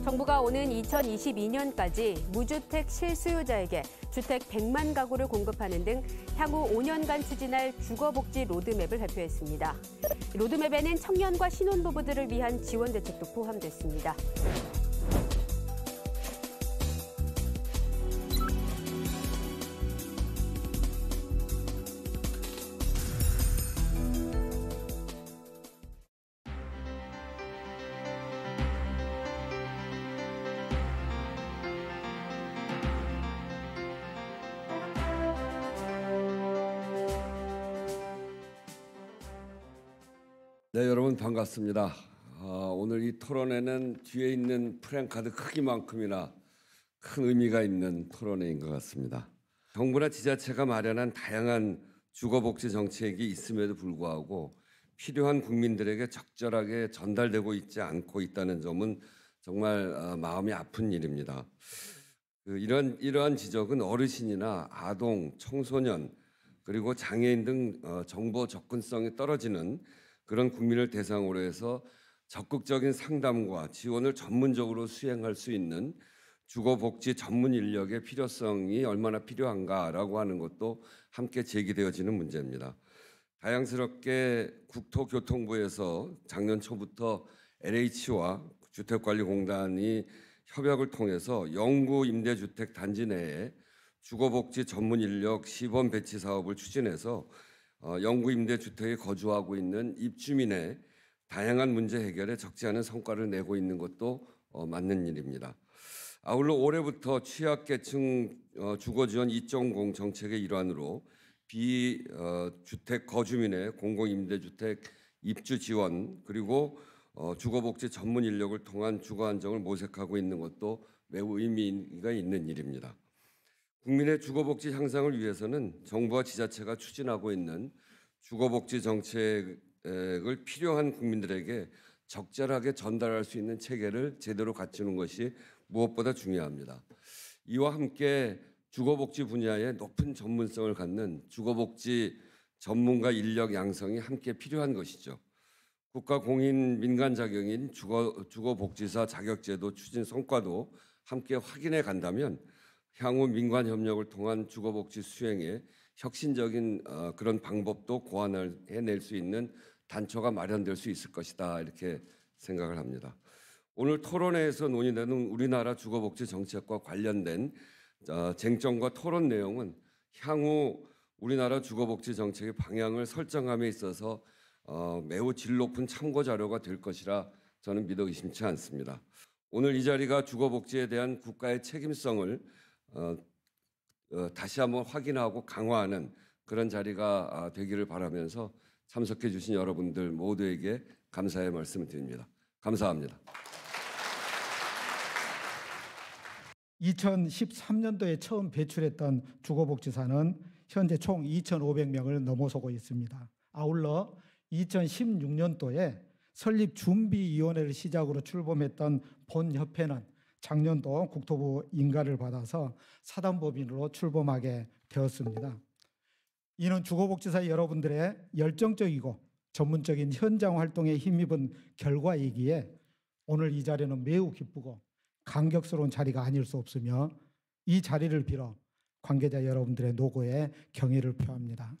정부가 오는 2022년까지 무주택 실수요자에게 주택 100만 가구를 공급하는 등 향후 5년간 추진할 주거복지 로드맵을 발표했습니다. 로드맵에는 청년과 신혼부부들을 위한 지원 대책도 포함됐습니다. 네, 여러분 반갑습니다. 오늘 이 토론회는 뒤에 있는 프랭카드 크기만큼이나 큰 의미가 있는 토론회인 것 같습니다. 정부나 지자체가 마련한 다양한 주거복지 정책이 있음에도 불구하고 필요한 국민들에게 적절하게 전달되고 있지 않고 있다는 점은 정말 마음이 아픈 일입니다. 이러한 지적은 어르신이나 아동, 청소년 그리고 장애인 등 정보 접근성이 떨어지는 그런 국민을 대상으로 해서 적극적인 상담과 지원을 전문적으로 수행할 수 있는 주거복지 전문 인력의 필요성이 얼마나 필요한가라고 하는 것도 함께 제기되어지는 문제입니다. 다양스럽게 국토교통부에서 작년 초부터 LH와 주택관리공단이 협약을 통해서 영구 임대주택 단지 내에 주거복지 전문 인력 시범 배치 사업을 추진해서 영구 임대주택에 거주하고 있는 입주민의 다양한 문제 해결에 적지 않은 성과를 내고 있는 것도 맞는 일입니다. 아울러 올해부터 취약계층 주거지원 2.0 정책의 일환으로 비주택 거주민의 공공임대주택 입주 지원 그리고 주거복지 전문 인력을 통한 주거 안정을 모색하고 있는 것도 매우 의미가 있는 일입니다. 국민의 주거복지 향상을 위해서는 정부와 지자체가 추진하고 있는 주거복지 정책을 필요한 국민들에게 적절하게 전달할 수 있는 체계를 제대로 갖추는 것이 무엇보다 중요합니다. 이와 함께 주거복지 분야에 높은 전문성을 갖는 주거복지 전문가 인력 양성이 함께 필요한 것이죠. 국가 공인 민간 자격인 주거복지사 자격제도 추진 성과도 함께 확인해 간다면 향후 민관 협력을 통한 주거복지 수행에 혁신적인 그런 방법도 고안해낼 수 있는 단초가 마련될 수 있을 것이다 이렇게 생각을 합니다. 오늘 토론회에서 논의되는 우리나라 주거복지 정책과 관련된 쟁점과 토론 내용은 향후 우리나라 주거복지 정책의 방향을 설정함에 있어서 매우 질 높은 참고 자료가 될 것이라 저는 믿어 의심치 않습니다. 오늘 이 자리가 주거복지에 대한 국가의 책임성을 다시 한번 확인하고 강화하는 그런 자리가 되기를 바라면서 참석해 주신 여러분들 모두에게 감사의 말씀을 드립니다. 감사합니다. 2013년도에 처음 배출했던 주거복지사는 현재 총 2,500명을 넘어서고 있습니다. 아울러 2016년도에 설립준비위원회를 시작으로 출범했던 본협회는 작년도 국토부 인가를 받아서 사단법인으로 출범하게 되었습니다. 이는 주거복지사 여러분들의 열정적이고 전문적인 현장 활동에 힘입은 결과이기에 오늘 이 자리는 매우 기쁘고 감격스러운 자리가 아닐 수 없으며 이 자리를 빌어 관계자 여러분들의 노고에 경의를 표합니다.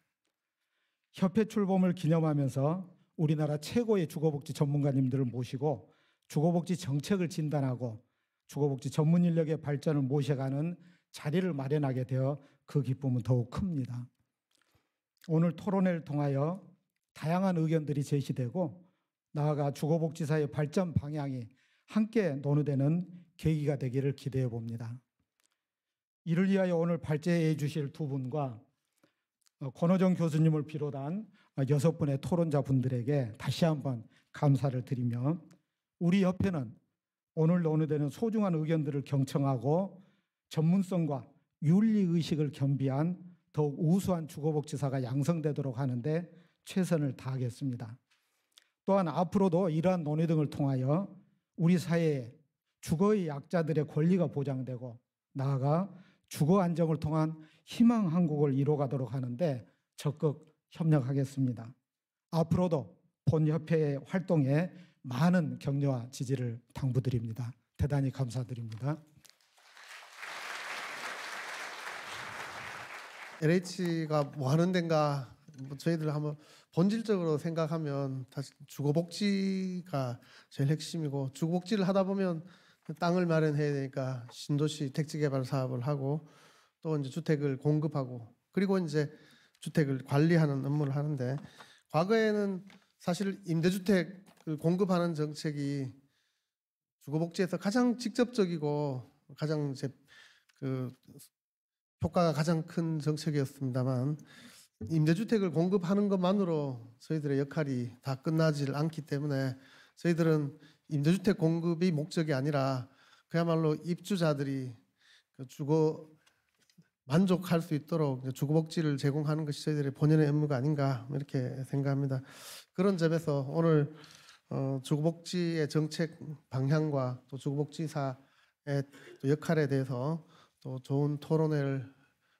협회 출범을 기념하면서 우리나라 최고의 주거복지 전문가님들을 모시고 주거복지 정책을 진단하고 주거복지 전문 인력의 발전을 모셔가는 자리를 마련하게 되어 그 기쁨은 더욱 큽니다. 오늘 토론회를 통하여 다양한 의견들이 제시되고 나아가 주거복지사의 발전 방향이 함께 논의되는 계기가 되기를 기대해 봅니다. 이를 위하여 오늘 발제해 주실 두 분과 권호정 교수님을 비롯한 6분의 토론자분들에게 다시 한번 감사를 드리며 우리 협회는 오늘 논의되는 소중한 의견들을 경청하고 전문성과 윤리의식을 겸비한 더욱 우수한 주거복지사가 양성되도록 하는데 최선을 다하겠습니다. 또한 앞으로도 이러한 논의 등을 통하여 우리 사회에 주거의 약자들의 권리가 보장되고 나아가 주거 안정을 통한 희망 한국을 이뤄가도록 하는데 적극 협력하겠습니다. 앞으로도 본협회의 활동에 많은 격려와 지지를 당부드립니다. 대단히 감사드립니다. LH가 뭐 하는 데인가 저희들 한번 본질적으로 생각하면 사실 주거복지가 제일 핵심이고, 주거복지를 하다 보면 땅을 마련해야 되니까 신도시 택지개발 사업을 하고 또 이제 주택을 공급하고 그리고 이제 주택을 관리하는 업무를 하는데, 과거에는 사실 임대주택을 공급하는 정책이 주거복지에서 가장 직접적이고 가장 이제 그 효과가 가장 큰 정책이었습니다만, 임대주택을 공급하는 것만으로 저희들의 역할이 다 끝나질 않기 때문에 저희들은 임대주택 공급이 목적이 아니라 그야말로 입주자들이 그 주거 만족할 수 있도록 주거복지를 제공하는 것이 저희들의 본연의 업무가 아닌가 이렇게 생각합니다. 그런 점에서 오늘 주거복지의 정책 방향과 또 주거복지사의 또 역할에 대해서 또 좋은 토론회를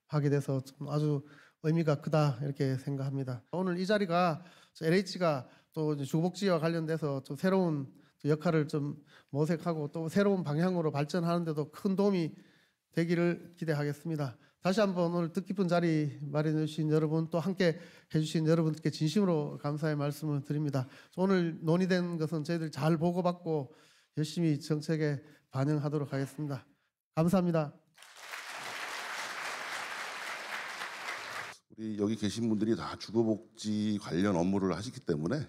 하게 돼서 좀 아주 의미가 크다 이렇게 생각합니다. 오늘 이 자리가 LH가 또 주거복지와 관련돼서 또 새로운 역할을 좀 모색하고 또 새로운 방향으로 발전하는 데도 큰 도움이 되기를 기대하겠습니다. 다시 한번 오늘 뜻깊은 자리 마련해 주신 여러분, 또 함께 해주신 여러분께 진심으로 감사의 말씀을 드립니다. 오늘 논의된 것은 저희들 잘 보고받고 열심히 정책에 반영하도록 하겠습니다. 감사합니다. 우리 여기 계신 분들이 다 주거복지 관련 업무를 하시기 때문에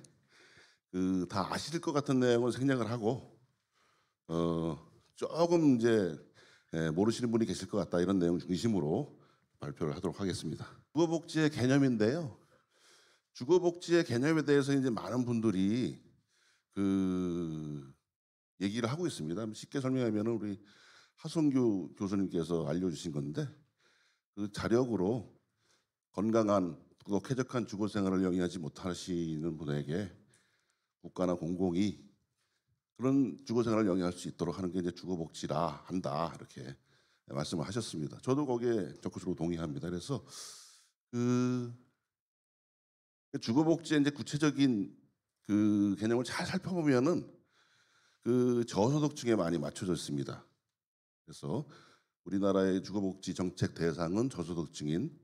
다 아실 것 같은 내용을 생략을 하고 조금 이제 모르시는 분이 계실 것 같다, 이런 내용 중심으로 발표를 하도록 하겠습니다. 주거복지의 개념인데요. 주거복지의 개념에 대해서 이제 많은 분들이 얘기를 하고 있습니다. 쉽게 설명하면 우리 하성규 교수님께서 알려주신 건데, 그 자력으로 건강한 또 쾌적한 주거 생활을 영위하지 못하시는 분에게 국가나 공공이 그런 주거 생활을 영위할 수 있도록 하는 게 이제 주거복지라 한다, 이렇게 말씀을 하셨습니다. 저도 거기에 적극적으로 동의합니다. 그래서 주거복지의 이제 구체적인 그 개념을 잘 살펴보면은 저소득층에 많이 맞춰져 있습니다. 그래서 우리나라의 주거복지 정책 대상은 저소득층인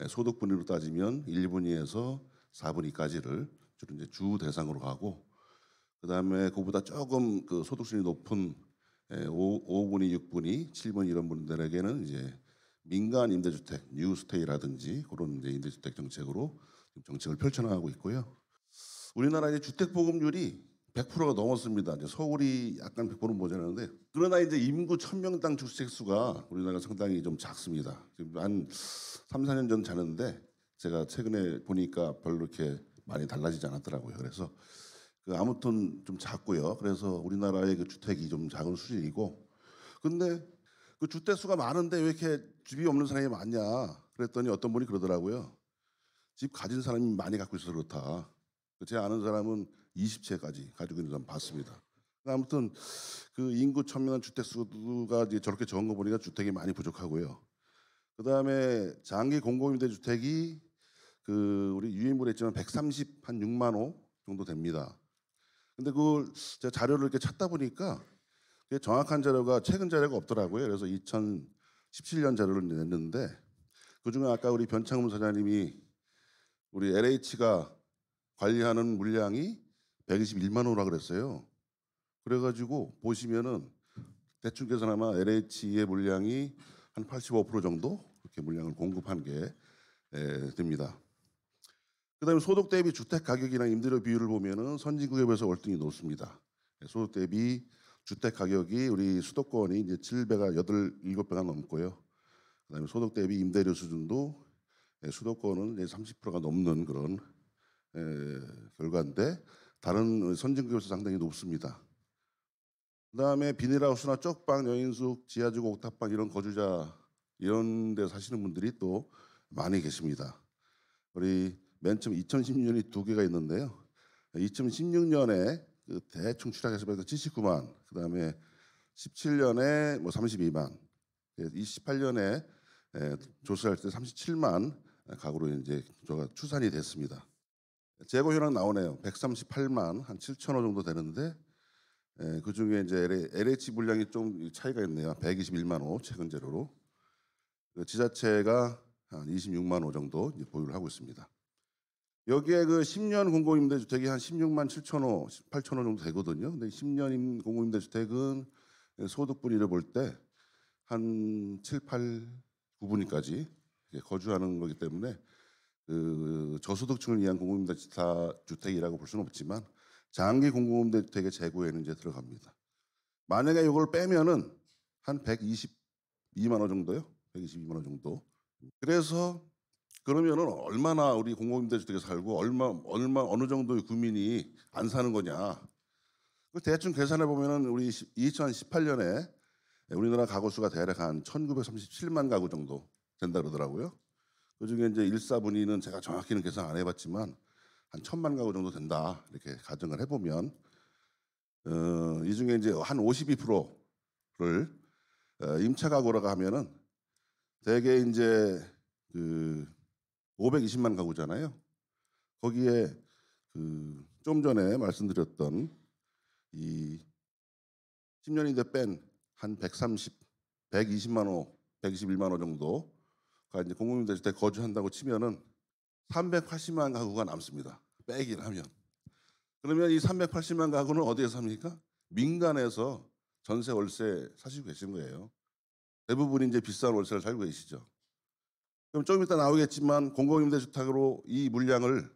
소득 분위로 따지면 1분위에서 4분위까지를 주로 이제 주 대상으로 가고, 그다음에 그보다 조금 그 소득순위 높은 5분위, 6분위, 7분위 이런 분들에게는 이제 민간 임대주택, 뉴스테이라든지 그런 이제 임대주택 정책으로 정책을 펼쳐나가고 있고요. 우리나라 이제 주택 보급률이 100%가 넘었습니다. 이제 서울이 약간 100%는 모자라는데, 그러나 이제 인구 1000명당 주택 수가 우리나라가 상당히 좀 작습니다. 지금 한 3, 4년 전 자는데 제가 최근에 보니까 별로 이렇게 많이 달라지지 않았더라고요. 그래서 아무튼 좀 작고요. 그래서 우리나라의 그 주택이 좀 작은 수준이고, 근데 그 주택 수가 많은데 왜 이렇게 집이 없는 사람이 많냐? 그랬더니 어떤 분이 그러더라고요. 집 가진 사람이 많이 갖고 있어서 그렇다. 제 아는 사람은 20채까지 가지고 있는 사람 봤습니다. 아무튼 그 인구 1000명 주택 수가 이제 저렇게 적은 거 보니까 주택이 많이 부족하고요. 그다음에 장기 공공임대 주택이 우리 유인물 했지만 136만 호 정도 됩니다. 근데 그걸 제가 자료를 이렇게 찾다 보니까 그게 정확한 자료가 최근 자료가 없더라고요. 그래서 2017년 자료를 냈는데, 그중에 아까 우리 변창흠 사장님이 우리 LH가 관리하는 물량이 121만 호라 그랬어요. 그래가지고 보시면은 대충 계산하면 LH의 물량이 한 85% 정도 이렇게 물량을 공급한 게 됩니다. 그다음에 소득 대비 주택 가격이나 임대료 비율을 보면은 선진국에 비해서 월등히 높습니다. 소득 대비 주택 가격이 우리 수도권이 이제 7배가 7배가 넘고요. 그다음에 소득 대비 임대료 수준도 수도권은 이제 30%가 넘는 그런 결과인데, 다른 선진국에서 상당히 높습니다. 그다음에 비닐하우스나 쪽방, 여인숙, 지하주거, 옥탑방 이런 거주자 이런 데 사시는 분들이 또 많이 계십니다. 우리 맨 처음 2016년이 두 개가 있는데요. 2016년에 대충 추락해서 79만, 그다음에 17년에 뭐 32만, 28년에 조사할 때 37만 가구로 이제 추산이 됐습니다. 재고 현황 나오네요. 138만 한 7,000호 정도 되는데, 그 중에 이제 LH 물량이 좀 차이가 있네요. 121만 호 최근 자료로. 그 지자체가 한 26만 호 정도 이제 보유를 하고 있습니다. 여기에 그 10년 공공임대주택이 한 16만 7천 호, 8천 호 정도 되거든요. 근데 10년 공공임대주택은 소득 분위를 볼 때 한 7, 8, 9분위까지 거주하는 거기 때문에 그 저소득층을 위한 공공임대주택이라고 볼 수는 없지만 장기 공공임대주택의 재고에는 이제 들어갑니다. 만약에 이걸 빼면은 한 122만 원 정도요. 122만 원 정도. 그래서 그러면은 얼마나 우리 공공임대주택에 살고 어느 정도의 국민이 안 사는 거냐. 대충 계산해 보면은 우리 2018년에 우리나라 가구 수가 대략 한 1,937만 가구 정도 된다 그러더라고요. 그 중에 이제 1/4분위는 제가 정확히는 계산 안 해봤지만 한 1,000만 가구 정도 된다 이렇게 가정을 해보면 이 중에 이제 한 52%를 임차 가구라고 하면은 대개 이제 그 520만 가구잖아요. 거기에 그 좀 전에 말씀드렸던 이 10년인데 뺀 한 120만 호, 121만 호 정도가 이제 공공임대주택 거주한다고 치면은 380만 가구가 남습니다. 빼긴 하면. 그러면 이 380만 가구는 어디에 삽니까? 민간에서 전세 월세 사시고 계신 거예요. 대부분이 이제 비싼 월세를 살고 계시죠. 그럼 좀 이따 나오겠지만 공공임대주택으로 이 물량을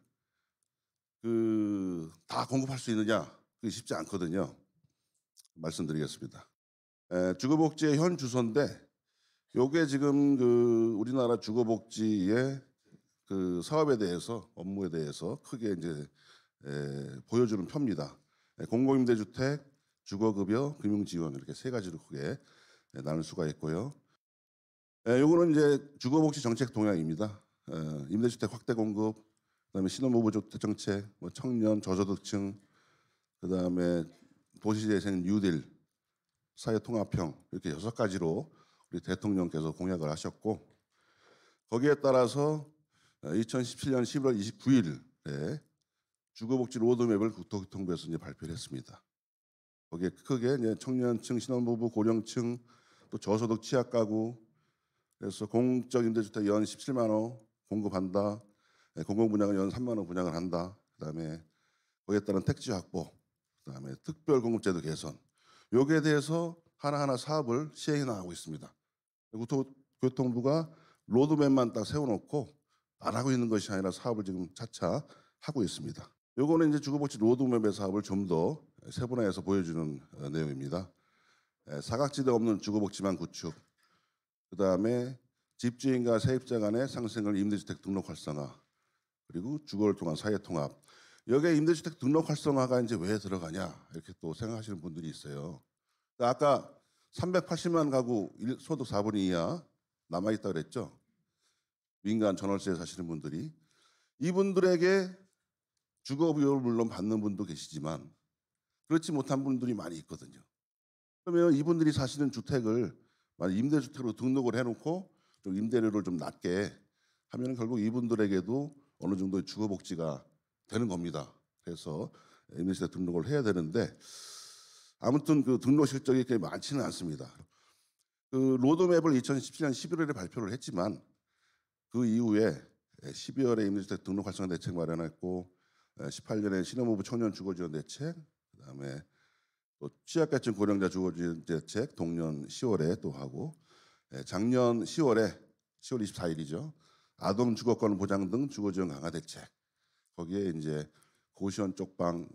다 공급할 수 있느냐? 그게 쉽지 않거든요. 말씀드리겠습니다. 주거복지의 현 주소인데 요게 지금 그 우리나라 주거복지의 그 사업에 대해서 업무에 대해서 크게 이제 보여주는 표입니다. 공공임대주택, 주거급여, 금융지원 이렇게 세 가지로 크게 나눌 수가 있고요. 요거는 이제 주거복지 정책 동향입니다. 임대주택 확대 공급, 그다음에 신혼부부 주택 정책, 뭐 청년, 저소득층, 그다음에 도시재생 뉴딜, 사회통합형 이렇게 6가지로 우리 대통령께서 공약을 하셨고 거기에 따라서 2017년 11월 29일에 주거복지 로드맵을 국토교통부에서 이제 발표를 했습니다. 거기에 크게 이제 청년층, 신혼부부, 고령층, 또 저소득 취약가구, 그래서 공적 임대주택 연 17만 호 공급한다. 공공분양은 연 3만 호 분양을 한다. 그다음에 거기에 따른 택지 확보, 그다음에 특별 공급제도 개선. 여기에 대해서 하나하나 사업을 시행해 나가고 있습니다. 국토교통부가 로드맵만 딱 세워놓고 안 하고 있는 것이 아니라 사업을 지금 차차 하고 있습니다. 요거는 이제 주거복지 로드맵의 사업을 좀 더 세분화해서 보여주는 내용입니다. 사각지대 없는 주거복지망 구축, 그다음에 집주인과 세입자 간의 상생을 임대주택 등록 활성화, 그리고 주거를 통한 사회통합. 여기에 임대주택 등록 활성화가 이제 왜 들어가냐 이렇게 또 생각하시는 분들이 있어요. 아까 380만 가구 소득 4분의 2 이하 남아있다 그랬죠. 민간 전월세에 사시는 분들이. 이분들에게 주거비용을 물론 받는 분도 계시지만 그렇지 못한 분들이 많이 있거든요. 그러면 이분들이 사시는 주택을 임대주택으로 등록을 해놓고 좀 임대료를 좀 낮게 하면 결국 이분들에게도 어느 정도의 주거복지가 되는 겁니다. 그래서 임대주택 등록을 해야 되는데 아무튼 그 등록 실적이 그렇게 많지는 않습니다. 그 로드맵을 2017년 11월에 발표를 했지만 그 이후에 12월에 임대주택 등록 활성화 대책 마련했고 18년에 신혼부부 청년 주거지원 대책, 그다음에 또 취약계층 고령자 주거지원 대책 동년 10월에 또 하고 작년 10월 24일이죠. 아동 주거권 보장 등 주거지원 강화 대책. 거기에 이제 고시원 쪽방,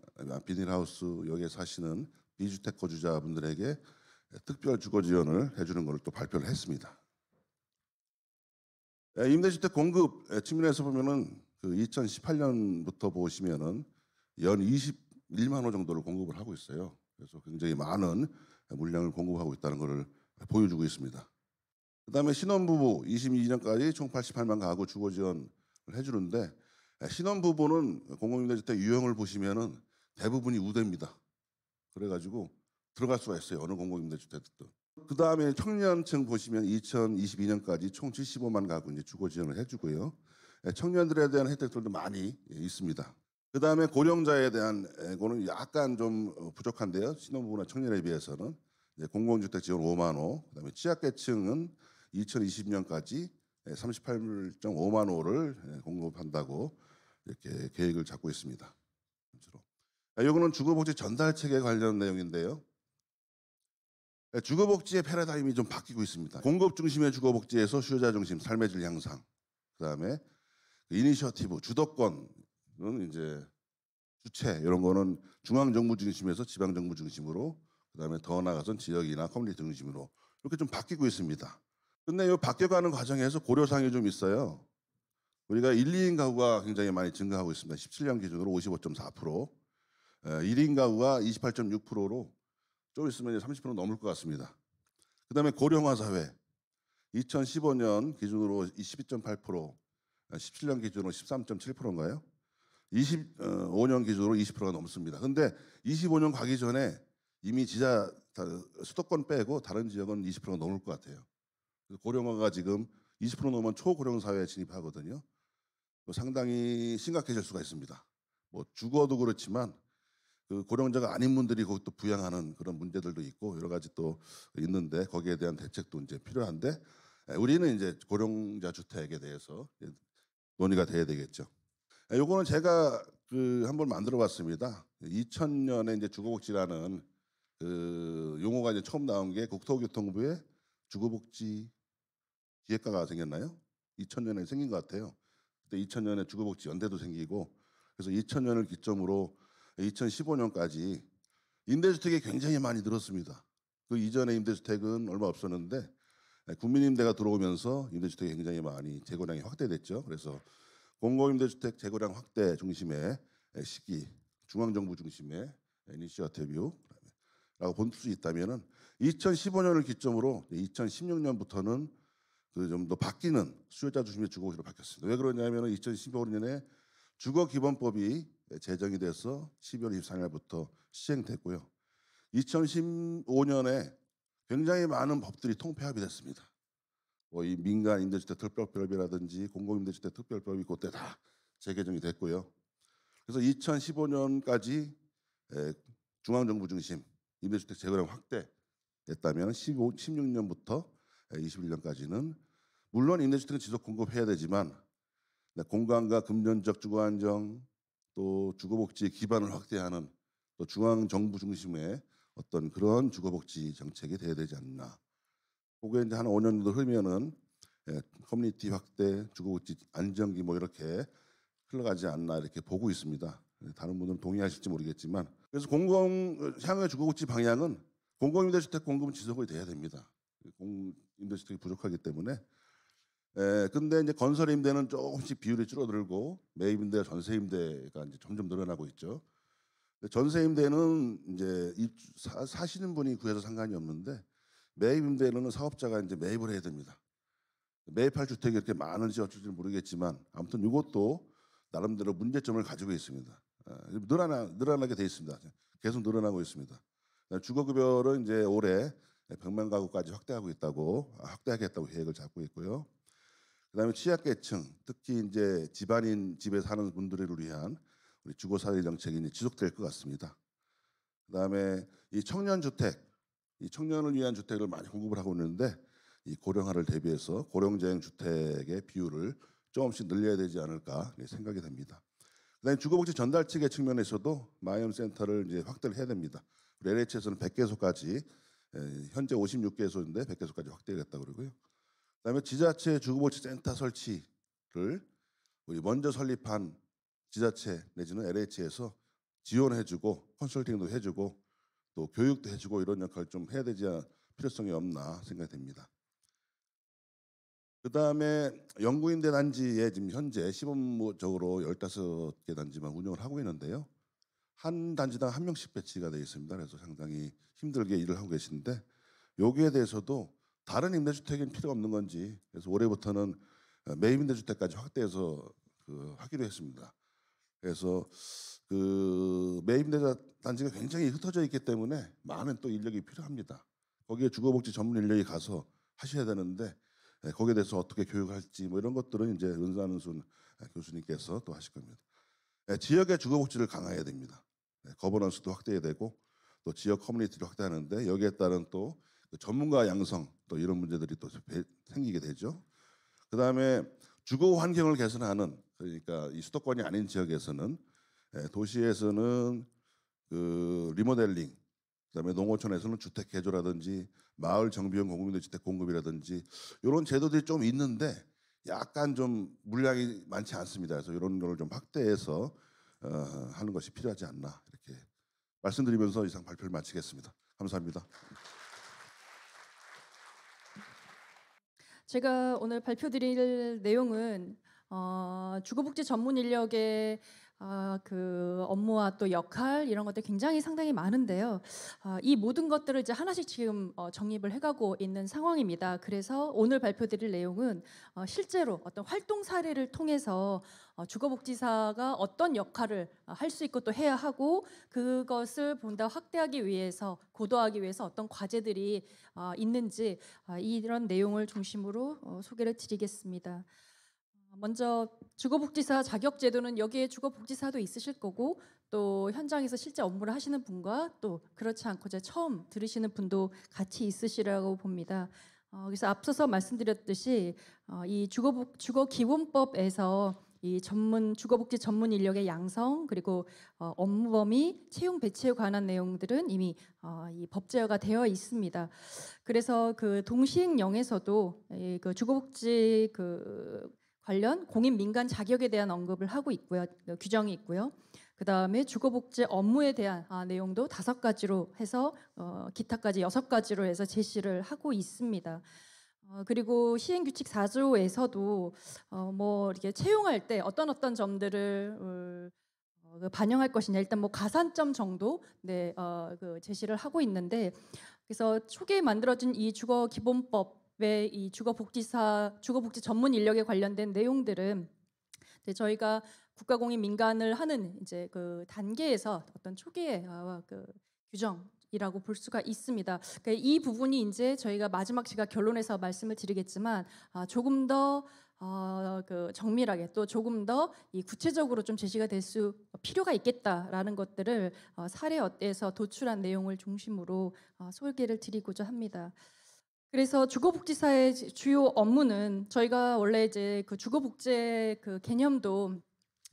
비닐하우스 여기에 사시는 비주택 거주자분들에게 특별 주거 지원을 해주는 것을 또 발표를 했습니다. 임대주택 공급 측면에서 보면은 그 2018년부터 보시면은 연 21만 호 정도를 공급을 하고 있어요. 그래서 굉장히 많은 물량을 공급하고 있다는 것을 보여주고 있습니다. 그다음에 신혼부부 22년까지 총 88만 가구 주거 지원을 해주는데 신혼부부는 공공임대주택 유형을 보시면은 대부분이 우대입니다. 그래가지고 들어갈 수가 있어요. 어느 공공임대주택도. 그 다음에 청년층 보시면 2022년까지 총 75만 가구 이제 주거 지원을 해주고요. 청년들에 대한 혜택들도 많이 있습니다. 그다음에 고령자에 대한 거는 약간 좀 부족한데요. 신혼부부나 청년에 비해서는 이제 공공주택 지원 5만 호, 그다음에 취약계층은 2020년까지 38.5만 호를 공급한다고 이렇게 계획을 잡고 있습니다. 이거는 주거복지 전달 체계 관련 내용인데요. 주거복지의 패러다임이 좀 바뀌고 있습니다. 공급 중심의 주거복지에서 수요자 중심, 삶의 질 향상. 그다음에 이니셔티브, 주도권은 이제 주체 이런 거는 중앙 정부 중심에서 지방 정부 중심으로, 그다음에 더 나아가선 지역이나 커뮤니티 중심으로 이렇게 좀 바뀌고 있습니다. 근데 이 바뀌어가는 과정에서 고려사항이 좀 있어요. 우리가 1, 2인 가구가 굉장히 많이 증가하고 있습니다. 17년 기준으로 55.4%, 1인 가구가 28.6%로 좀 있으면 이제 30% 넘을 것 같습니다. 그다음에 고령화 사회 2015년 기준으로 22.8%, 17년 기준으로 13.7%인가요? 25년 기준으로 20%가 넘습니다. 근데 25년 가기 전에 이미 수도권 빼고 다른 지역은 20%가 넘을 것 같아요. 고령화가 지금 20% 넘으면 초고령 사회에 진입하거든요. 상당히 심각해질 수가 있습니다. 뭐 주거도 그렇지만 그 고령자가 아닌 분들이 거기 또 부양하는 그런 문제들도 있고 여러 가지 또 있는데 거기에 대한 대책도 이제 필요한데 우리는 이제 고령자 주택에 대해서 논의가 돼야 되겠죠. 요거는 제가 한번 만들어봤습니다. 2000년에 이제 주거복지라는 그 용어가 이제 처음 나온 게 국토교통부의 주거복지 기획과가 생겼나요? 2000년에 생긴 것 같아요. 그때 2000년에 주거복지 연대도 생기고 그래서 2000년을 기점으로 2015년까지 임대주택이 굉장히 많이 늘었습니다. 그 이전에 임대주택은 얼마 없었는데 국민임대가 들어오면서 임대주택이 굉장히 많이 재고량이 확대됐죠. 그래서 공공임대주택 재고량 확대 중심의 시기, 중앙정부 중심의 이니셔티브라고 볼 수 있다면은 2015년을 기점으로 2016년부터는 그 좀 더 바뀌는 수요자 중심의 주거복지로 바뀌었습니다. 왜 그러냐면은 2015년에 주거기본법이 제정이 돼서 12월 24일부터 시행됐고요. 2015년에 굉장히 많은 법들이 통폐합이 됐습니다. 뭐 이 민간 임대주택 특별법이라든지 공공임대주택 특별법이 그때 다 재개정이 됐고요. 그래서 2015년까지 중앙정부 중심 임대주택 재고량 확대됐다면 16년부터 21년까지는 물론 임대주택은 지속 공급해야 되지만 공간과 금전적 주거 안정 또 주거복지 기반을 확대하는 또 중앙정부 중심의 어떤 그런 주거복지 정책이 돼야 되지 않나. 그게 이제 한 5년 정도 흐르면은 커뮤니티 확대, 주거복지 안정기 뭐 이렇게 흘러가지 않나 이렇게 보고 있습니다. 다른 분들은 동의하실지 모르겠지만 그래서 향후의 주거복지 방향은 공공임대주택 공급은 지속이 돼야 됩니다. 임대주택이 부족하기 때문에. 근데 이제 건설임대는 조금씩 비율이 줄어들고 매입임대와 전세임대가 이제 점점 늘어나고 있죠. 전세임대는 이제 사시는 분이 구해서 상관이 없는데 매입임대는 사업자가 이제 매입을 해야 됩니다. 매입할 주택이 이렇게 많은지 어쩔지 모르겠지만 아무튼 이것도 나름대로 문제점을 가지고 있습니다. 늘어나게 돼 있습니다. 계속 늘어나고 있습니다. 주거급여를 이제 올해 100만 가구까지 확대하겠다고 계획을 잡고 있고요. 그다음에 취약계층, 특히 이제 집안인 집에 사는 분들을 위한 우리 주거사회 정책이 지속될 것 같습니다. 그다음에 이 청년주택, 이 청년을 위한 주택을 많이 공급을 하고 있는데 이 고령화를 대비해서 고령자형 주택의 비율을 조금씩 늘려야 되지 않을까 생각이 됩니다. 그다음에 주거복지 전달 측의 측면에서도 마이홈센터를 이제 확대를 해야 됩니다. 우리 LH에서는 100개소까지 현재 56개소인데 100개소까지 확대하겠다고 그러고요. 그다음에 지자체 주거복지센터 설치를 우리 먼저 설립한 지자체 내지는 LH에서 지원해주고 컨설팅도 해주고 또 교육도 해주고 이런 역할을 좀 해야 되지 않을 필요성이 없나 생각이 됩니다. 그다음에 영구임대 단지에 지금 현재 시범적으로 15개 단지만 운영을 하고 있는데요. 한 단지당 한 명씩 배치가 되어 있습니다. 그래서 상당히 힘들게 일을 하고 계신데 여기에 대해서도 다른 임대주택은 필요 없는 건지 그래서 올해부터는 매입 임대주택까지 확대해서 하기로 했습니다. 그래서 매입 임대 단지가 굉장히 흩어져 있기 때문에 많은 또 인력이 필요합니다. 거기에 주거복지 전문 인력이 가서 하셔야 되는데 거기에 대해서 어떻게 교육할지 뭐 이런 것들은 이제 은산은순 교수님께서 또 하실 겁니다. 지역의 주거복지를 강화해야 됩니다. 거버넌스도 확대해야 되고 또 지역 커뮤니티를 확대하는데 여기에 따른 또 전문가 양성 또 이런 문제들이 또 생기게 되죠. 그다음에 주거 환경을 개선하는, 그러니까 이 수도권이 아닌 지역에서는 도시에서는 그 리모델링, 그다음에 농어촌에서는 주택 개조라든지 마을 정비용 공공임대 주택 공급이라든지 이런 제도들이 좀 있는데 약간 좀 물량이 많지 않습니다. 그래서 이런 걸 좀 확대해서 하는 것이 필요하지 않나 이렇게 말씀드리면서 이상 발표를 마치겠습니다. 감사합니다. 제가 오늘 발표드릴 내용은 주거복지 전문 인력의 그 업무와 또 역할 이런 것들 굉장히 상당히 많은데요. 이 모든 것들을 이제 하나씩 지금 정립을 해가고 있는 상황입니다. 그래서 오늘 발표드릴 내용은 실제로 어떤 활동 사례를 통해서 주거복지사가 어떤 역할을 할 수 있고 또 해야 하고 그것을 보다 확대하기 위해서 고도하기 위해서 어떤 과제들이 있는지 이런 내용을 중심으로 소개를 드리겠습니다. 먼저 주거복지사 자격제도는 여기에 주거복지사도 있으실 거고 또 현장에서 실제 업무를 하시는 분과 또 그렇지 않고 이제 처음 들으시는 분도 같이 있으시라고 봅니다. 그래서 앞서서 말씀드렸듯이 이 주거기본법에서 이 주거복지 전문 인력의 양성 그리고 업무 범위, 채용 배치에 관한 내용들은 이미 이 법제화가 되어 있습니다. 그래서 그 동시행령에서도 그 주거복지 관련 공인 민간 자격에 대한 언급을 하고 있고요. 규정이 있고요. 그다음에 주거복지 업무에 대한 내용도 5가지로 해서 기타까지 6가지로 해서 제시를 하고 있습니다. 그리고 시행규칙 4조에서도 뭐 이렇게 채용할 때 어떤 점들을 반영할 것이냐 일단 뭐 가산점 정도 그 제시를 하고 있는데 그래서 초기에 만들어진 이 주거기본법 이 주거복지 전문 인력에 관련된 내용들은 저희가 국가공인 민간을 하는 이제 그 단계에서 어떤 초기의 그 규정이라고 볼 수가 있습니다. 그러니까 이 부분이 이제 저희가 마지막 제가 결론에서 말씀을 드리겠지만 조금 더 그 정밀하게 또 조금 더 이 구체적으로 좀 제시가 될 필요가 있겠다라는 것들을 사례에서 도출한 내용을 중심으로 소개를 드리고자 합니다. 그래서 주거복지사의 주요 업무는 저희가 원래 이제 그 주거복지의 그 개념도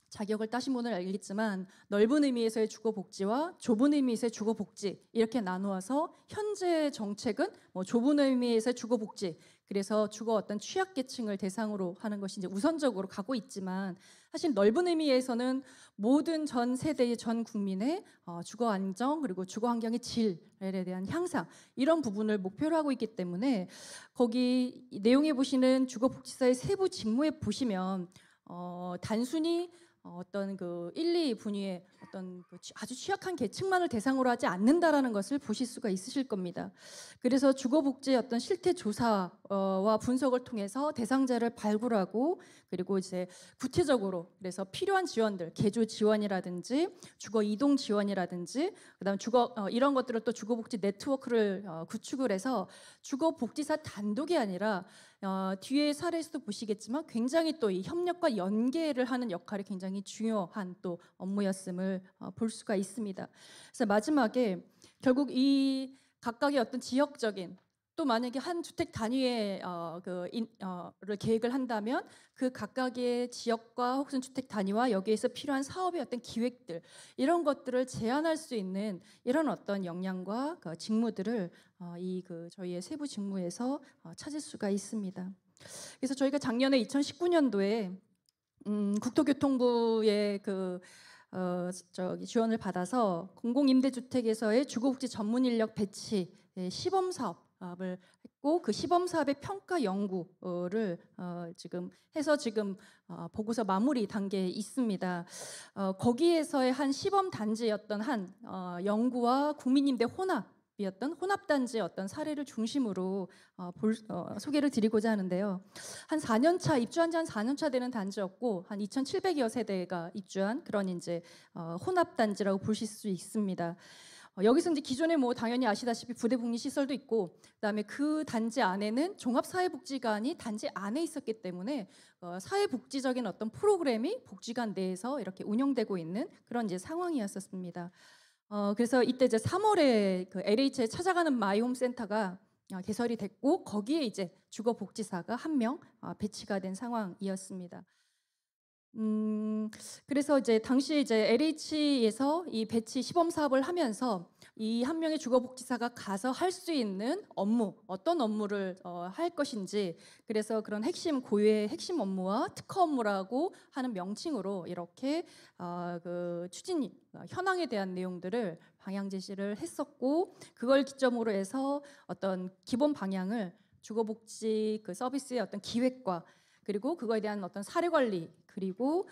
자격을 따신 분은 알겠지만 넓은 의미에서의 주거복지와 좁은 의미에서의 주거복지 이렇게 나누어서 현재 정책은 뭐 좁은 의미에서의 주거복지 그래서 주거 어떤 취약계층을 대상으로 하는 것이 이제 우선적으로 가고 있지만 사실 넓은 의미에서는 모든 전 세대의 전 국민의 주거 안정 그리고 주거 환경의 질에 대한 향상 이런 부분을 목표로 하고 있기 때문에 거기 내용에 보시는 주거복지사의 세부 직무에 보시면 단순히 어떤 그 1, 2분위의 어떤 그 아주 취약한 계층만을 대상으로 하지 않는다라는 것을 보실 수가 있으실 겁니다. 그래서 주거복지의 어떤 실태 조사와 분석을 통해서 대상자를 발굴하고 그리고 이제 구체적으로 그래서 필요한 지원들, 개조 지원이라든지 주거 이동 지원이라든지 그다음 이런 것들을 또 주거복지 네트워크를 구축을 해서 주거복지사 단독이 아니라 뒤에 사례에서도 보시겠지만 굉장히 또 이 협력과 연계를 하는 역할이 굉장히 중요한 또 업무였음을 볼 수가 있습니다. 그래서 마지막에 결국 이 각각의 어떤 지역적인 또 만약에 한 주택 단위의 를 계획을 한다면 그 각각의 지역과 혹은 주택 단위와 여기에서 필요한 사업의 어떤 기획들 이런 것들을 제안할 수 있는 이런 어떤 역량과 그 직무들을 저희의 세부 직무에서 찾을 수가 있습니다. 그래서 저희가 작년에 2019년도에 국토교통부의 지원을 받아서 공공임대주택에서의 주거복지 전문 인력 배치 시범 사업을 했고 그 시범 사업의 평가 연구를 지금 보고서 마무리 단계에 있습니다. 거기에서의 한 시범 단지였던 한 연구와 국민임대 혼합이었던 혼합단지의 어떤 사례를 중심으로 소개를 드리고자 하는데요. 입주한 지 한 4년차 되는 단지였고 한 2,700여 세대가 입주한 그런 이제 혼합단지라고 보실 수 있습니다. 여기서 이제 기존에 뭐 당연히 아시다시피 부대복리 시설도 있고, 그다음에 그 단지 안에는 종합사회복지관이 단지 안에 있었기 때문에 사회복지적인 어떤 프로그램이 복지관 내에서 이렇게 운영되고 있는 그런 이제 상황이었었습니다. 그래서 이때 이제 3월에 그 LH에 찾아가는 마이홈 센터가 개설이 됐고, 거기에 이제 주거복지사가 1명 배치가 된 상황이었습니다. 그래서 이제 당시 이제 LH에서 이 배치 시범 사업을 하면서 이 1명의 주거복지사가 가서 할 수 있는 업무, 어떤 업무를 할 것인지, 그래서 그런 핵심 고유의 핵심 업무와 특허 업무라고 하는 명칭으로 이렇게 그 추진 현황에 대한 내용들을 방향 제시를 했었고, 그걸 기점으로 해서 어떤 기본 방향을 주거복지 그 서비스의 어떤 기획과, 그리고 그거에 대한 어떤 사례 관리, 그리고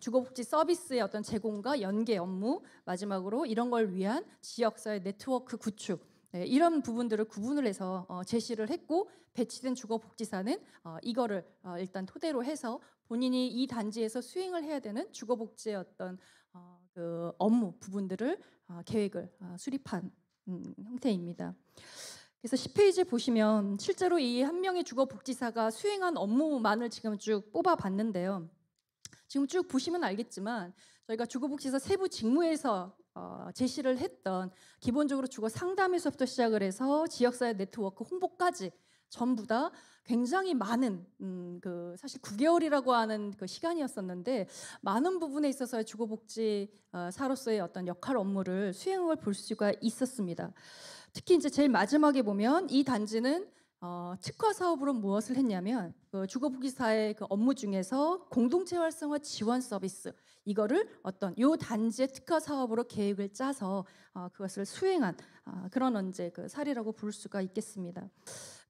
주거복지 서비스의 어떤 제공과 연계 업무, 마지막으로 이런 걸 위한 지역사회 네트워크 구축, 네, 이런 부분들을 구분을 해서 제시를 했고, 배치된 주거복지사는 이거를 일단 토대로 해서 본인이 이 단지에서 수행을 해야 되는 주거복지의 어떤 그 업무 부분들을 계획을 수립한 형태입니다. 그래서 10페이지 보시면 실제로 이 1명의 주거복지사가 수행한 업무만을 지금 쭉 뽑아봤는데요. 지금 쭉 보시면 알겠지만 저희가 주거복지사 세부 직무에서 제시를 했던 기본적으로 주거 상담에서부터 시작을 해서 지역사회 네트워크 홍보까지 전부 다 굉장히 많은 그 사실 9개월이라고 하는 그 시간이었었는데, 많은 부분에 있어서 주거복지사로서의 어떤 역할 업무를 수행을 볼 수가 있었습니다. 특히 이제 제일 마지막에 보면 이 단지는 특화 사업으로 무엇을 했냐면 그 주거복지사의 그 업무 중에서 공동체 활성화 지원 서비스, 이거를 어떤 요 단지의 특화 사업으로 계획을 짜서 그것을 수행한 그런 이제 그 사례라고 볼 수가 있겠습니다.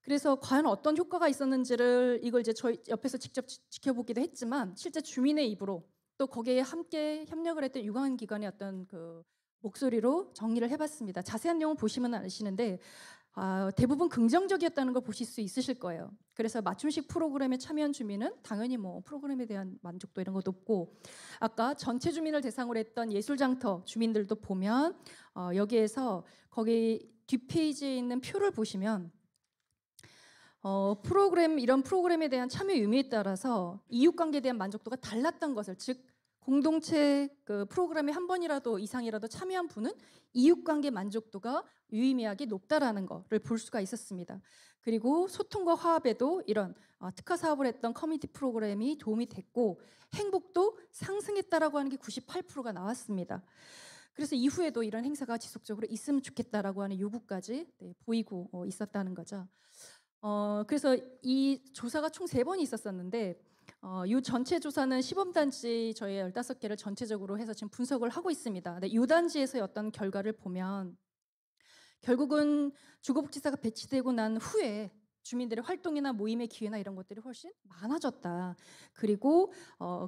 그래서 과연 어떤 효과가 있었는지를 이걸 이제 저희 옆에서 직접 지켜보기도 했지만, 실제 주민의 입으로 또 거기에 함께 협력을 했던 유관기관의 어떤 그 목소리로 정리를 해봤습니다. 자세한 내용 보시면 아시는데 대부분 긍정적이었다는 걸 보실 수 있으실 거예요. 그래서 맞춤식 프로그램에 참여한 주민은 당연히 뭐 프로그램에 대한 만족도 이런 거 높고, 아까 전체 주민을 대상으로 했던 예술장터 주민들도 보면 여기에서 거기 뒷페이지에 있는 표를 보시면 이런 프로그램에 대한 참여 의미에 따라서 이웃관계에 대한 만족도가 달랐던 것을, 즉 공동체 그 프로그램에 한 번이라도 이상이라도 참여한 분은 이웃관계 만족도가 유의미하게 높다라는 것을 볼 수가 있었습니다. 그리고 소통과 화합에도 이런 특화 사업을 했던 커뮤니티 프로그램이 도움이 됐고, 행복도 상승했다라고 하는 게 98%가 나왔습니다. 그래서 이후에도 이런 행사가 지속적으로 있으면 좋겠다라고 하는 요구까지 보이고 있었다는 거죠. 그래서 이 조사가 총 3번이 있었었는데, 이 전체 조사는 시범단지 저희 15개를 전체적으로 해서 지금 분석을 하고 있습니다. 근데 이 단지에서의 어떤 결과를 보면 결국은 주거복지사가 배치되고 난 후에 주민들의 활동이나 모임의 기회나 이런 것들이 훨씬 많아졌다. 그리고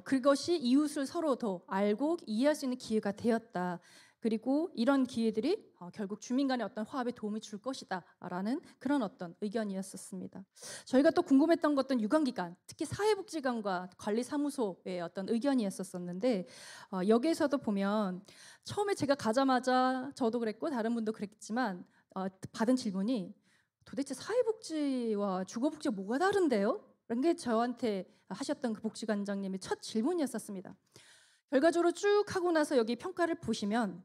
그것이 이웃을 서로 더 알고 이해할 수 있는 기회가 되었다. 그리고 이런 기회들이 결국 주민 간의 어떤 화합에 도움이 줄 것이다라는 그런 어떤 의견이었었습니다. 저희가 또 궁금했던 것은 유관기관, 특히 사회복지관과 관리사무소의 어떤 의견이었었는데, 여기에서도 보면 처음에 제가 가자마자 저도 그랬고 다른 분도 그랬지만 받은 질문이 도대체 사회복지와 주거복지가 뭐가 다른데요? 이런 게 저한테 하셨던 그 복지관장님의 첫 질문이었었습니다. 결과적으로 쭉 하고 나서 여기 평가를 보시면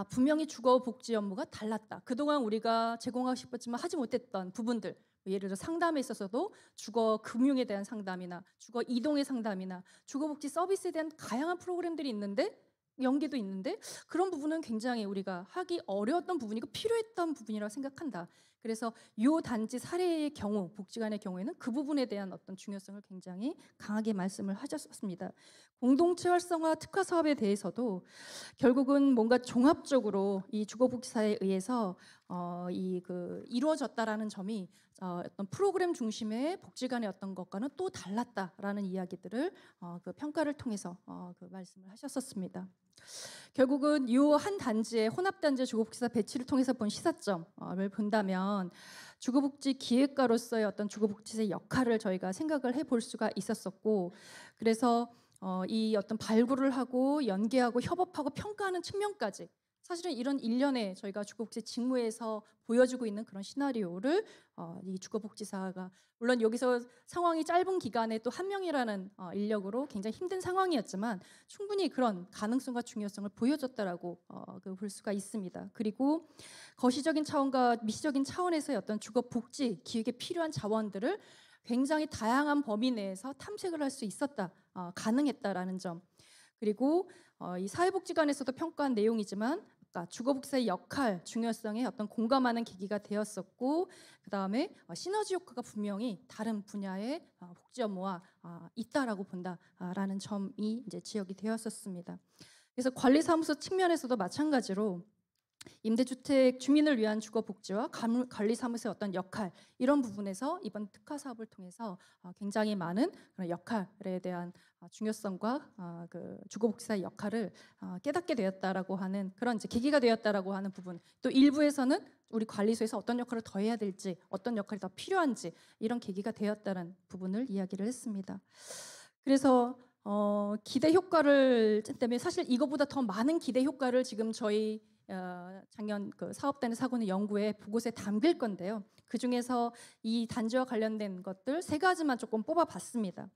분명히 주거복지 업무가 달랐다. 그동안 우리가 제공하고 싶었지만 하지 못했던 부분들, 예를 들어 상담에 있어서도 주거 금융에 대한 상담이나 주거 이동의 상담이나 주거복지 서비스에 대한 다양한 프로그램들이 있는데, 연계도 있는데 그런 부분은 굉장히 우리가 하기 어려웠던 부분이고 필요했던 부분이라고 생각한다. 그래서 이 단지 사례의 경우, 복지관의 경우에는 그 부분에 대한 어떤 중요성을 굉장히 강하게 말씀을 하셨습니다. 공동체 활성화 특화 사업에 대해서도 결국은 뭔가 종합적으로 이 주거복지사에 의해서 이루어졌다라는 점이 어떤 프로그램 중심의 복지관의 어떤 것과는 또 달랐다라는 이야기들을 그 평가를 통해서 그 말씀을 하셨었습니다. 결국은 이 한 단지의 혼합단지 주거복지사 배치를 통해서 본 시사점을 본다면 주거복지 기획가로서의 어떤 주거복지사의 역할을 저희가 생각을 해볼 수가 있었었고, 그래서 이 어떤 발굴을 하고 연계하고 협업하고 평가하는 측면까지 사실은 이런 일련의 저희가 주거복지 직무에서 보여주고 있는 그런 시나리오를 이 주거복지사가 물론 여기서 상황이 짧은 기간에 또 한 명이라는 인력으로 굉장히 힘든 상황이었지만 충분히 그런 가능성과 중요성을 보여줬다라고 볼 수가 있습니다. 그리고 거시적인 차원과 미시적인 차원에서의 어떤 주거복지 기획에 필요한 자원들을 굉장히 다양한 범위 내에서 탐색을 할 수 있었다, 가능했다라는 점. 그리고 이 사회복지관에서도 평가한 내용이지만 주거복지사의 역할, 중요성에 어떤 공감하는 계기가 되었었고, 그 다음에 시너지 효과가 분명히 다른 분야의 복지 업무와 있다라고 본다라는 점이 이제 지적이 되었었습니다. 그래서 관리사무소 측면에서도 마찬가지로 임대주택 주민을 위한 주거복지와 관리사무소의 어떤 역할 이런 부분에서 이번 특화 사업을 통해서 굉장히 많은 그런 역할에 대한 중요성과 그 주거복지사의 역할을 깨닫게 되었다라고 하는 그런 이제 계기가 되었다라고 하는 부분. 또 일부에서는 우리 관리소에서 어떤 역할을 더 해야 될지, 어떤 역할이 더 필요한지 이런 계기가 되었다는 부분을 이야기를 했습니다. 그래서 기대 효과를 때문에 사실 이거보다 더 많은 기대 효과를 지금 저희 작년 그 사업단의 사고는 연구에 보고서에 담길 건데요. 그 중에서 이 단지와 관련된 것들 3가지만 조금 뽑아봤습니다.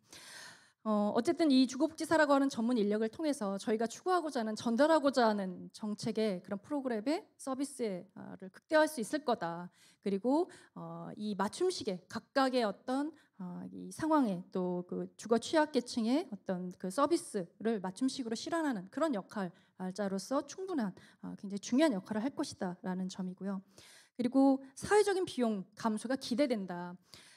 어쨌든 이 주거복지사라고 하는 전문 인력을 통해서 저희가 추구하고자 하는 전달하고자 하는 정책의 그런 프로그램의 서비스를 극대화할 수 있을 거다. 그리고 이 맞춤식의 각각의 어떤 이 상황에 또 그 주거 취약계층의 어떤 그 서비스를 맞춤식으로 실현하는 그런 역할자로서 충분한 굉장히 중요한 역할을 할 것이다라는 점이고요. 그리고 사회적인 비용 감소가 기대된다.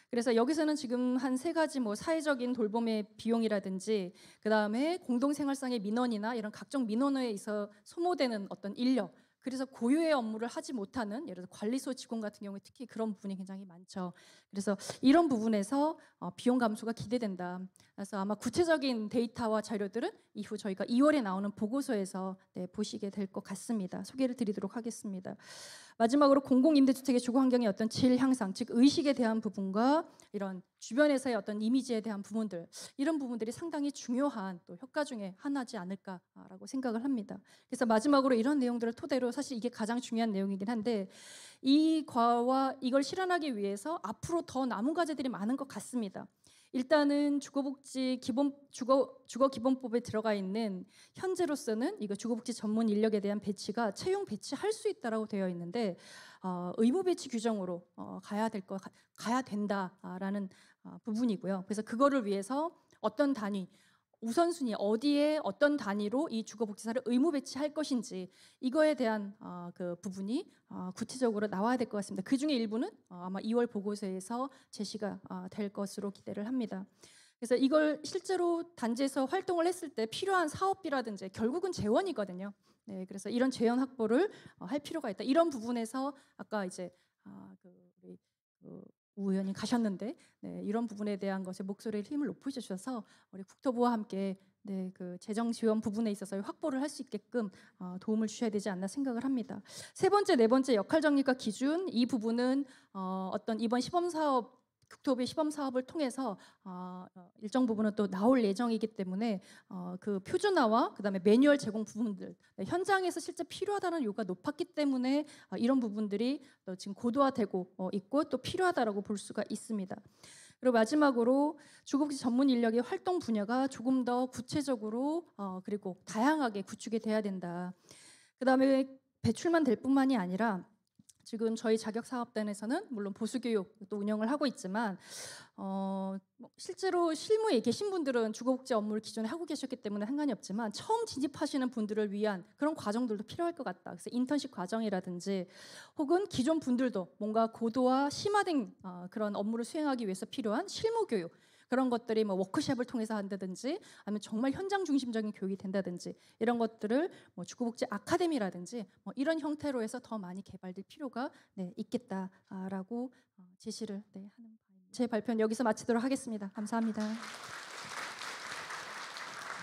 그래서 여기서는 지금 한 3가지 뭐 사회적인 돌봄의 비용이라든지 그 다음에 공동생활상의 민원이나 이런 각종 민원에 있어 소모되는 어떤 인력, 그래서 고유의 업무를 하지 못하는 예를 들어 관리소 직원 같은 경우에 특히 그런 부분이 굉장히 많죠. 그래서 이런 부분에서 비용 감소가 기대된다. 그래서 아마 구체적인 데이터와 자료들은 이후 저희가 2월에 나오는 보고서에서 보시게 될 것 같습니다. 소개를 드리도록 하겠습니다. 마지막으로 공공임대주택의 주거 환경의 어떤 질 향상, 즉 의식에 대한 부분과 이런 주변에서의 어떤 이미지에 대한 부분들, 이런 부분들이 상당히 중요한 또 효과 중에 하나지 않을까라고 생각을 합니다. 그래서 마지막으로 이런 내용들을 토대로 사실 이게 가장 중요한 내용이긴 한데 이 과와 이걸 실현하기 위해서 앞으로 더 남은 과제들이 많은 것 같습니다. 일단은 주거복지 기본 주거 기본법에 들어가 있는 현재로서는 이거 주거복지 전문 인력에 대한 배치가 채용 배치할 수 있다라고 되어 있는데 의무 배치 규정으로 가야 된다라는 부분이고요. 그래서 그거를 위해서 어떤 단위 우선순위 어디에 어떤 단위로 이 주거복지사를 의무 배치할 것인지 이거에 대한 그 부분이 구체적으로 나와야 될 것 같습니다. 그 중에 일부는 아마 2월 보고서에서 제시가 될 것으로 기대를 합니다. 그래서 이걸 실제로 단지에서 활동을 했을 때 필요한 사업비라든지 결국은 재원이거든요. 네, 그래서 이런 재원 확보를 할 필요가 있다. 이런 부분에서 아까 이제 우리 우 의원님 가셨는데 이런 부분에 대한 것에 목소리의 힘을 높여주셔서 우리 국토부와 함께 그 재정 지원 부분에 있어서 확보를 할 수 있게끔 도움을 주셔야 되지 않나 생각을 합니다. 3번째, 4번째 역할 정립과 기준 이 부분은 어떤 이번 시범사업 국토부의 시범사업을 통해서 일정 부분은 또 나올 예정이기 때문에 그 표준화와 그다음에 매뉴얼 제공 부분들 현장에서 실제 필요하다는 요구가 높았기 때문에 이런 부분들이 또 지금 고도화되고 있고 또 필요하다라고 볼 수가 있습니다. 그리고 마지막으로 주거복지 전문 인력의 활동 분야가 조금 더 구체적으로 그리고 다양하게 구축이 돼야 된다. 그다음에 배출만 될 뿐만이 아니라 지금 저희 자격사업단에서는 물론 보수교육도 운영을 하고 있지만 실제로 실무에 계신 분들은 주거복지 업무를 기존에 하고 계셨기 때문에 상관이 없지만 처음 진입하시는 분들을 위한 그런 과정들도 필요할 것 같다. 그래서 인턴십 과정이라든지 혹은 기존 분들도 뭔가 고도화 심화된 그런 업무를 수행하기 위해서 필요한 실무교육 그런 것들이 뭐 워크숍을 통해서 한다든지 아니면 정말 현장 중심적인 교육이 된다든지 이런 것들을 뭐 주거복지 아카데미라든지 뭐 이런 형태로 해서 더 많이 개발될 필요가 있겠다라고 제시를 하는 바입니다. 제 발표는 여기서 마치도록 하겠습니다. 감사합니다.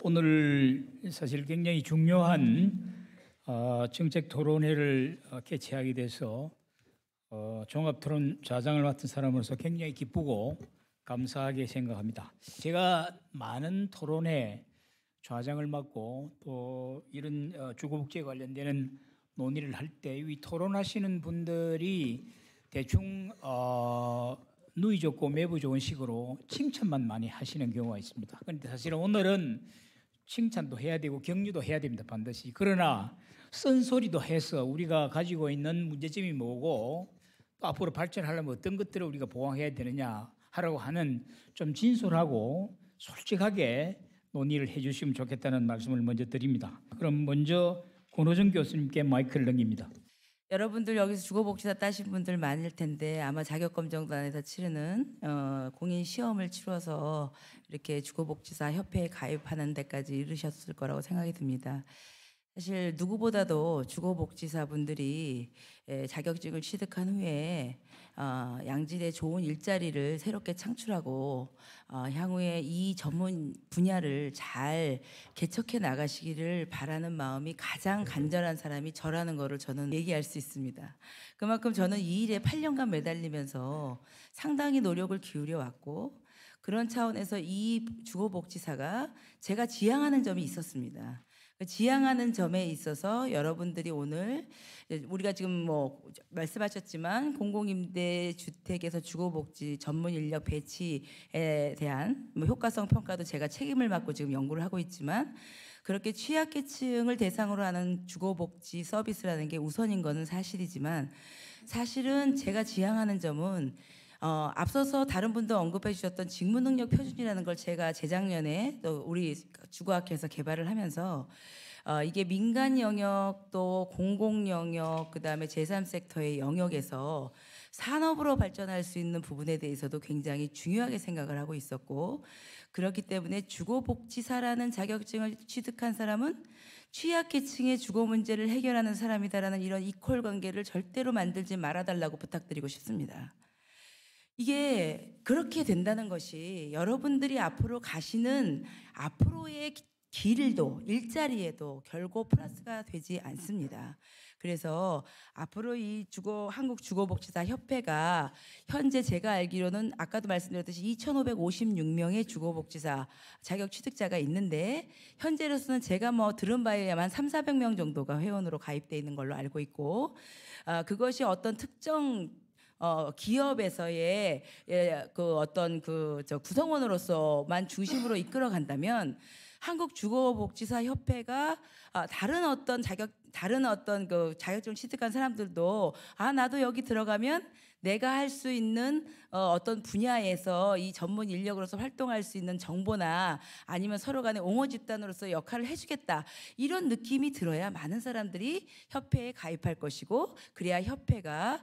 오늘 사실 굉장히 중요한 정책 토론회를 개최하게 돼서 종합토론 좌장을 맡은 사람으로서 굉장히 기쁘고 감사하게 생각합니다. 제가 많은 토론회 좌장을 맡고 또 이런 주거복지에 관련되는 논의를 할 때 이 토론하시는 분들이 대충 누이 좋고 매부 좋은 식으로 칭찬만 많이 하시는 경우가 있습니다. 그런데 사실은 오늘은 칭찬도 해야 되고 격려도 해야 됩니다. 반드시. 그러나 쓴소리도 해서 우리가 가지고 있는 문제점이 뭐고 또 앞으로 발전하려면 어떤 것들을 우리가 보완해야 되느냐 하라고 하는 좀 진솔하고 솔직하게 논의를 해주시면 좋겠다는 말씀을 먼저 드립니다. 그럼 먼저 권호정 교수님께 마이크를 넘깁니다. 여러분들 여기서 주거복지사 따신 분들 많을 텐데 아마 자격검정단에서 치르는 공인 시험을 치러서 이렇게 주거복지사 협회에 가입하는 데까지 이르셨을 거라고 생각이 듭니다. 사실 누구보다도 주거복지사분들이 자격증을 취득한 후에 양질의 좋은 일자리를 새롭게 창출하고 향후에 이 전문 분야를 잘 개척해 나가시기를 바라는 마음이 가장 간절한 사람이 저라는 거를 저는 얘기할 수 있습니다. 그만큼 저는 이 일에 8년간 매달리면서 상당히 노력을 기울여 왔고 그런 차원에서 이 주거복지사가 제가 지향하는 점이 있었습니다. 지향하는 점에 있어서 여러분들이 오늘 우리가 지금 뭐 말씀하셨지만 공공임대주택에서 주거복지 전문 인력 배치에 대한 뭐 효과성 평가도 제가 책임을 맡고 지금 연구를 하고 있지만 그렇게 취약계층을 대상으로 하는 주거복지 서비스라는 게 우선인 것은 사실이지만 사실은 제가 지향하는 점은 앞서서 다른 분도 언급해 주셨던 직무능력 표준이라는 걸 제가 재작년에 또 우리 주거학회에서 개발을 하면서 이게 민간 영역 또 공공 영역 그다음에 제3섹터의 영역에서 산업으로 발전할 수 있는 부분에 대해서도 굉장히 중요하게 생각을 하고 있었고 그렇기 때문에 주거복지사라는 자격증을 취득한 사람은 취약계층의 주거 문제를 해결하는 사람이다라는 이런 이퀄 관계를 절대로 만들지 말아달라고 부탁드리고 싶습니다. 이게 그렇게 된다는 것이 여러분들이 앞으로 가시는 앞으로의 길도 일자리에도 결국 플러스가 되지 않습니다. 그래서 앞으로 이 한국주거복지사 협회가 현재 제가 알기로는 아까도 말씀드렸듯이 2,556명의 주거복지사 자격 취득자가 있는데 현재로서는 제가 뭐 들은 바에 의하면 300~400명 정도가 회원으로 가입돼 있는 걸로 알고 있고 그것이 어떤 특정 기업에서의 그 어떤 구성원으로서만 중심으로 이끌어 간다면 한국주거복지사 협회가 다른 어떤 그 자격증을 취득한 사람들도 나도 여기 들어가면 내가 할 수 있는 어떤 분야에서 이 전문 인력으로서 활동할 수 있는 정보나 아니면 서로 간에 옹호 집단으로서 역할을 해주겠다 이런 느낌이 들어야 많은 사람들이 협회에 가입할 것이고 그래야 협회가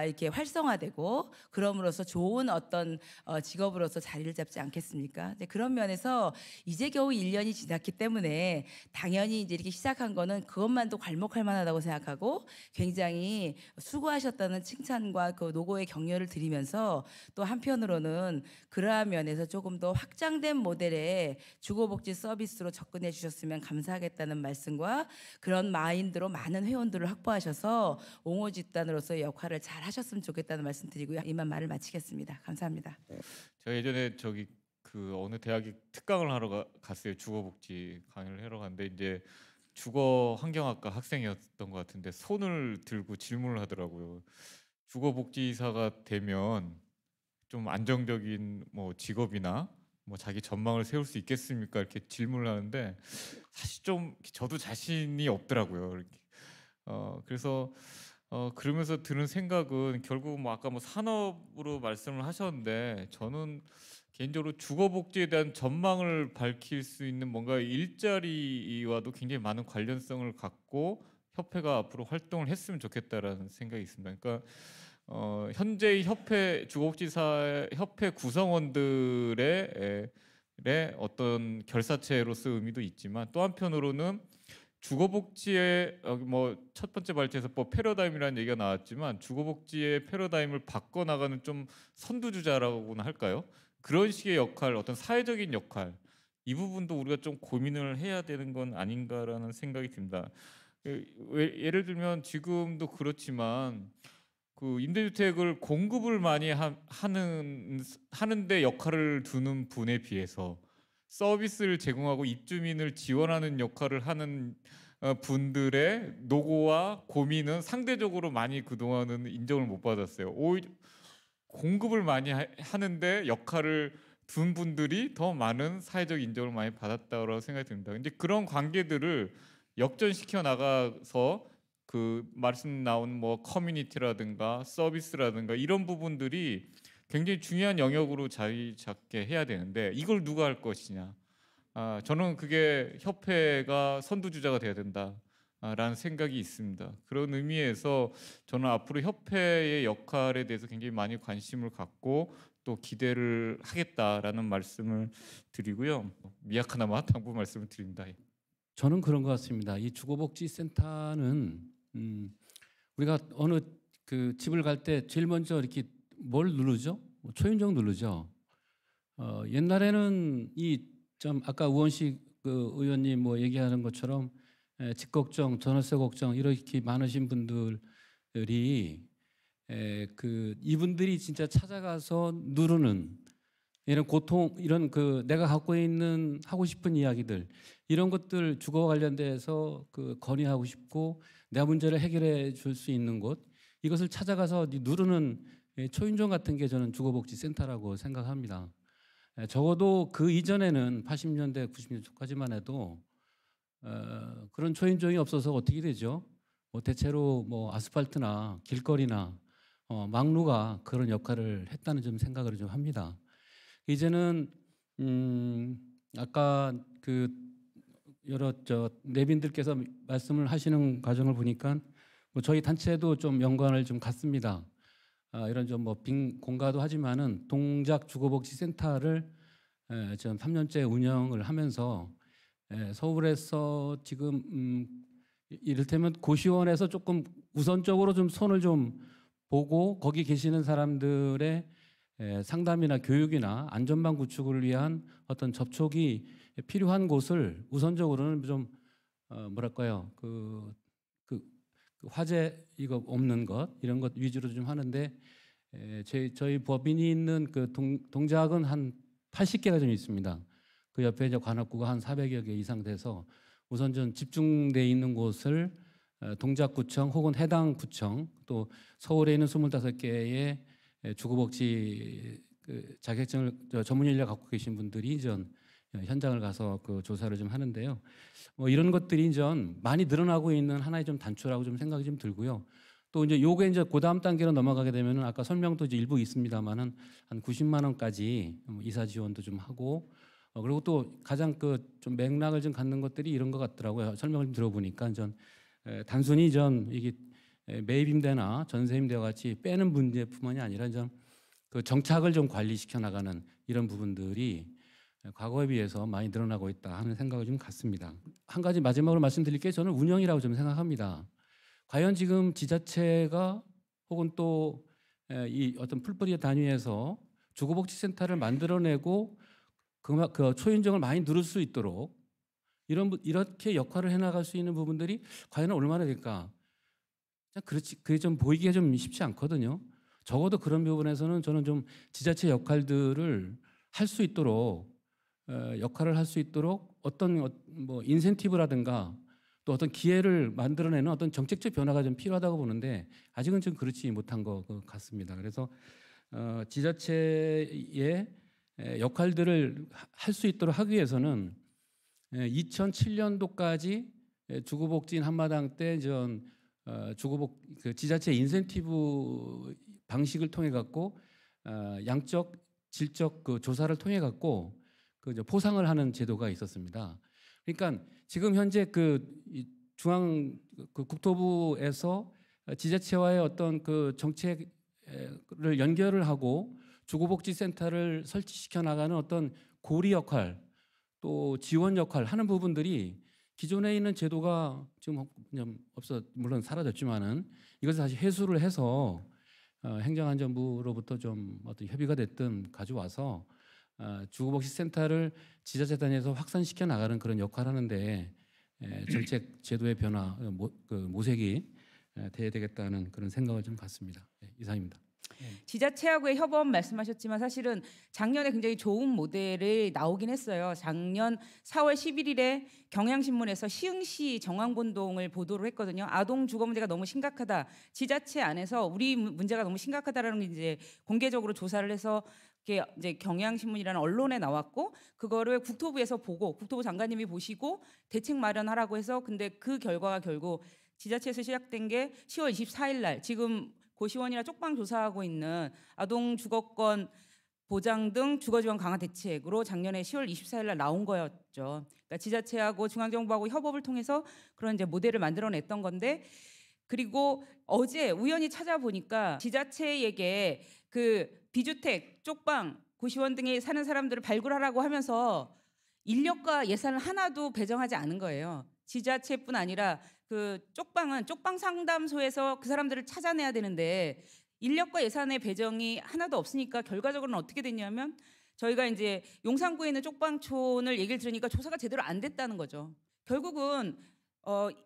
이렇게 활성화되고 그럼으로써 좋은 어떤 직업으로서 자리를 잡지 않겠습니까? 그런 면에서 이제 겨우 1년이 지났기 때문에 당연히 이제 이렇게 시작한 거는 그것만도 괄목할 만하다고 생각하고 굉장히 수고하셨다는 칭찬과 그 노고의 격려를 드리면서 또 한편으로는 그러한 면에서 조금 더 확장된 모델의 주거복지 서비스로 접근해 주셨으면 감사하겠다는 말씀과 그런 마인드로 많은 회원들을 확보하셔서 옹호 집단으로서의 역할을 잘 하셨으면 좋겠다는 말씀 드리고요. 이만 말을 마치겠습니다. 감사합니다. 제가 예전에 그 어느 대학에 특강을 하러 갔어요. 주거복지 강의를 하러 갔는데 이제 주거 환경학과 학생이었던 것 같은데 손을 들고 질문을 하더라고요. 주거복지사가 되면 좀 안정적인 뭐 직업이나 뭐 자기 전망을 세울 수 있겠습니까? 이렇게 질문을 하는데 사실 좀 저도 자신이 없더라고요. 이렇게. 그래서 그러면서 드는 생각은 결국 뭐 아까 뭐 산업으로 말씀을 하셨는데 저는 개인적으로 주거복지에 대한 전망을 밝힐 수 있는 뭔가 일자리와도 굉장히 많은 관련성을 갖고 협회가 앞으로 활동을 했으면 좋겠다라는 생각이 있습니다. 그러니까 현재 주거복지사 협회 구성원들의 어떤 결사체로서 의미도 있지만 또 한편으로는 주거복지의 뭐 첫 번째 발제에서 뭐 패러다임이라는 얘기가 나왔지만 주거복지의 패러다임을 바꿔나가는 좀 선두주자라고나 할까요? 그런 식의 역할, 어떤 사회적인 역할 이 부분도 우리가 좀 고민을 해야 되는 건 아닌가라는 생각이 듭니다. 예를 들면 지금도 그렇지만 그 임대주택을 공급을 많이 하는데 역할을 두는 분에 비해서 서비스를 제공하고 입주민을 지원하는 역할을 하는 분들의 노고와 고민은 상대적으로 많이 그동안은 인정을 못 받았어요. 오히려 공급을 많이 하는데 역할을 둔 분들이 더 많은 사회적 인정을 많이 받았다고 생각이 듭니다. 이제 그런 관계들을 역전시켜 나가서 그 말씀 나온 뭐 커뮤니티라든가 서비스라든가 이런 부분들이 굉장히 중요한 영역으로 자리 잡게 해야 되는데 이걸 누가 할 것이냐. 저는 그게 협회가 선두주자가 돼야 된다라는 생각이 있습니다. 그런 의미에서 저는 앞으로 협회의 역할에 대해서 굉장히 많이 관심을 갖고 또 기대를 하겠다라는 말씀을 드리고요. 미약하나마 당부 말씀을 드립니다. 저는 그런 것 같습니다. 이 주거복지센터는 우리가 어느 그 집을 갈 때 제일 먼저 이렇게 뭘 누르죠? 초인종 누르죠. 옛날에는 이 좀 아까 우원식 그 의원님 뭐 얘기하는 것처럼 집 걱정, 전월세 걱정 이렇게 많으신 분들이 그 이분들이 진짜 찾아가서 누르는 이런 고통, 이런 그 내가 갖고 있는 하고 싶은 이야기들 이런 것들 주거와 관련돼서 그 건의하고 싶고 내 문제를 해결해 줄 수 있는 곳 이것을 찾아가서 누르는 초인종 같은 게 저는 주거복지센터라고 생각합니다. 적어도 그 이전에는 80년대, 90년대까지만 해도 그런 초인종이 없어서 어떻게 되죠? 뭐 대체로 뭐 아스팔트나 길거리나 막루가 그런 역할을 했다는 좀 생각을 좀 합니다. 이제는 아까 그 여러 내빈들께서 말씀을 하시는 과정을 보니까 뭐 저희 단체도 좀 연관을 좀 갖습니다. 이런 좀 뭐 빈 공가도 하지만은 동작 주거복지센터를 지금 3년째 운영을 하면서 서울에서 지금 이를테면 고시원에서 조금 우선적으로 좀 손을 좀 보고 거기 계시는 사람들의 상담이나 교육이나 안전망 구축을 위한 어떤 접촉이 필요한 곳을 우선적으로는 좀 뭐랄까요 그 화재 이거 없는 것 이런 것 위주로 좀 하는데 저희 법인이 있는 그 동작은 한 80개가 좀 있습니다. 그 옆에 이제 관악구가 한 400여 개 이상 돼서 우선 좀 집중돼 있는 곳을 동작구청 혹은 해당 구청 또 서울에 있는 25개의 주거복지 그 자격증을 전문 인력 갖고 계신 분들이 전 현장을 가서 그 조사를 좀 하는데요. 뭐 이런 것들이 좀 많이 늘어나고 있는 하나의 좀 단초라고 좀 생각이 좀 들고요. 또 이제 요게 이제 그 다음 단계로 넘어가게 되면은 아까 설명도 이제 일부 있습니다만은 한 90만 원까지 이사 지원도 좀 하고 그리고 또 가장 그 좀 맥락을 좀 갖는 것들이 이런 것 같더라고요. 설명을 좀 들어보니까 전 단순히 전 이게 매입임대나 전세임대와 같이 빼는 문제뿐만이 아니라 좀 그 정착을 좀 관리시켜 나가는 이런 부분들이 과거에 비해서 많이 늘어나고 있다 하는 생각을 좀 갖습니다. 한 가지 마지막으로 말씀드릴 게 저는 운영이라고 좀 생각합니다. 과연 지금 지자체가 혹은 또 이 어떤 풀뿌리 단위에서 주거복지센터를 만들어내고 그 초인종을 많이 누를 수 있도록 이렇게 역할을 해나갈 수 있는 부분들이 과연 얼마나 될까? 그렇지 그게 좀 보이기가 좀 쉽지 않거든요. 적어도 그런 부분에서는 저는 좀 지자체 역할들을 할 수 있도록 역할을 할 수 있도록 어떤 뭐 인센티브라든가 또 어떤 기회를 만들어내는 어떤 정책적 변화가 좀 필요하다고 보는데 아직은 좀 그렇지 못한 것 같습니다. 그래서 지자체의 역할들을 할 수 있도록 하기 위해서는 2007년도까지 주거복지인 한마당 때 전 그 지자체 인센티브 방식을 통해 갖고 양적 질적 그 조사를 통해 갖고 그 포상을 하는 제도가 있었습니다. 그러니까 지금 현재 그 중앙 그 국토부에서 지자체와의 어떤 그 정책을 연결을 하고 주거복지센터를 설치시켜 나가는 어떤 고리 역할 또 지원 역할 하는 부분들이 기존에 있는 제도가 지금 그냥 없어 물론 사라졌지만은 이것을 다시 회수를 해서 행정안전부로부터 좀 어떤 협의가 됐든 가져와서 주거복지센터를 지자체 단위에서 확산시켜 나가는 그런 역할을 하는데 정책 제도의 변화 모색이 돼야 되겠다는 그런 생각을 좀 갖습니다. 네, 이상입니다. 지자체하고의 협업 말씀하셨지만 사실은 작년에 굉장히 좋은 모델이 나오긴 했어요. 작년 4월 11일에 경향신문에서 시흥시 정황본동을 보도를 했거든요. 아동 주거 문제가 너무 심각하다. 지자체 안에서 우리 문제가 너무 심각하다라는 게 이제 공개적으로 조사를 해서 이제 경향신문이라는 언론에 나왔고 그거를 국토부에서 보고 국토부 장관님이 보시고 대책 마련하라고 해서 근데 그 결과가 결국 지자체에서 시작된 게 10월 24일 날 지금 고시원이나 쪽방 조사하고 있는 아동 주거권 보장 등 주거 지원 강화 대책으로 작년에 10월 24일 날 나온 거였죠. 그러니까 지자체하고 중앙정부하고 협업을 통해서 그런 이제 모델을 만들어냈던 건데 그리고 어제 우연히 찾아보니까 지자체에게 그 비주택, 쪽방, 고시원 등에 사는 사람들을 발굴하라고 하면서 인력과 예산을 하나도 배정하지 않은 거예요. 지자체뿐 아니라 그 쪽방은 쪽방 상담소에서 그 사람들을 찾아내야 되는데 인력과 예산의 배정이 하나도 없으니까 결과적으로는 어떻게 됐냐면 저희가 이제 용산구에 있는 쪽방촌을 얘기를 들으니까 조사가 제대로 안 됐다는 거죠. 결국은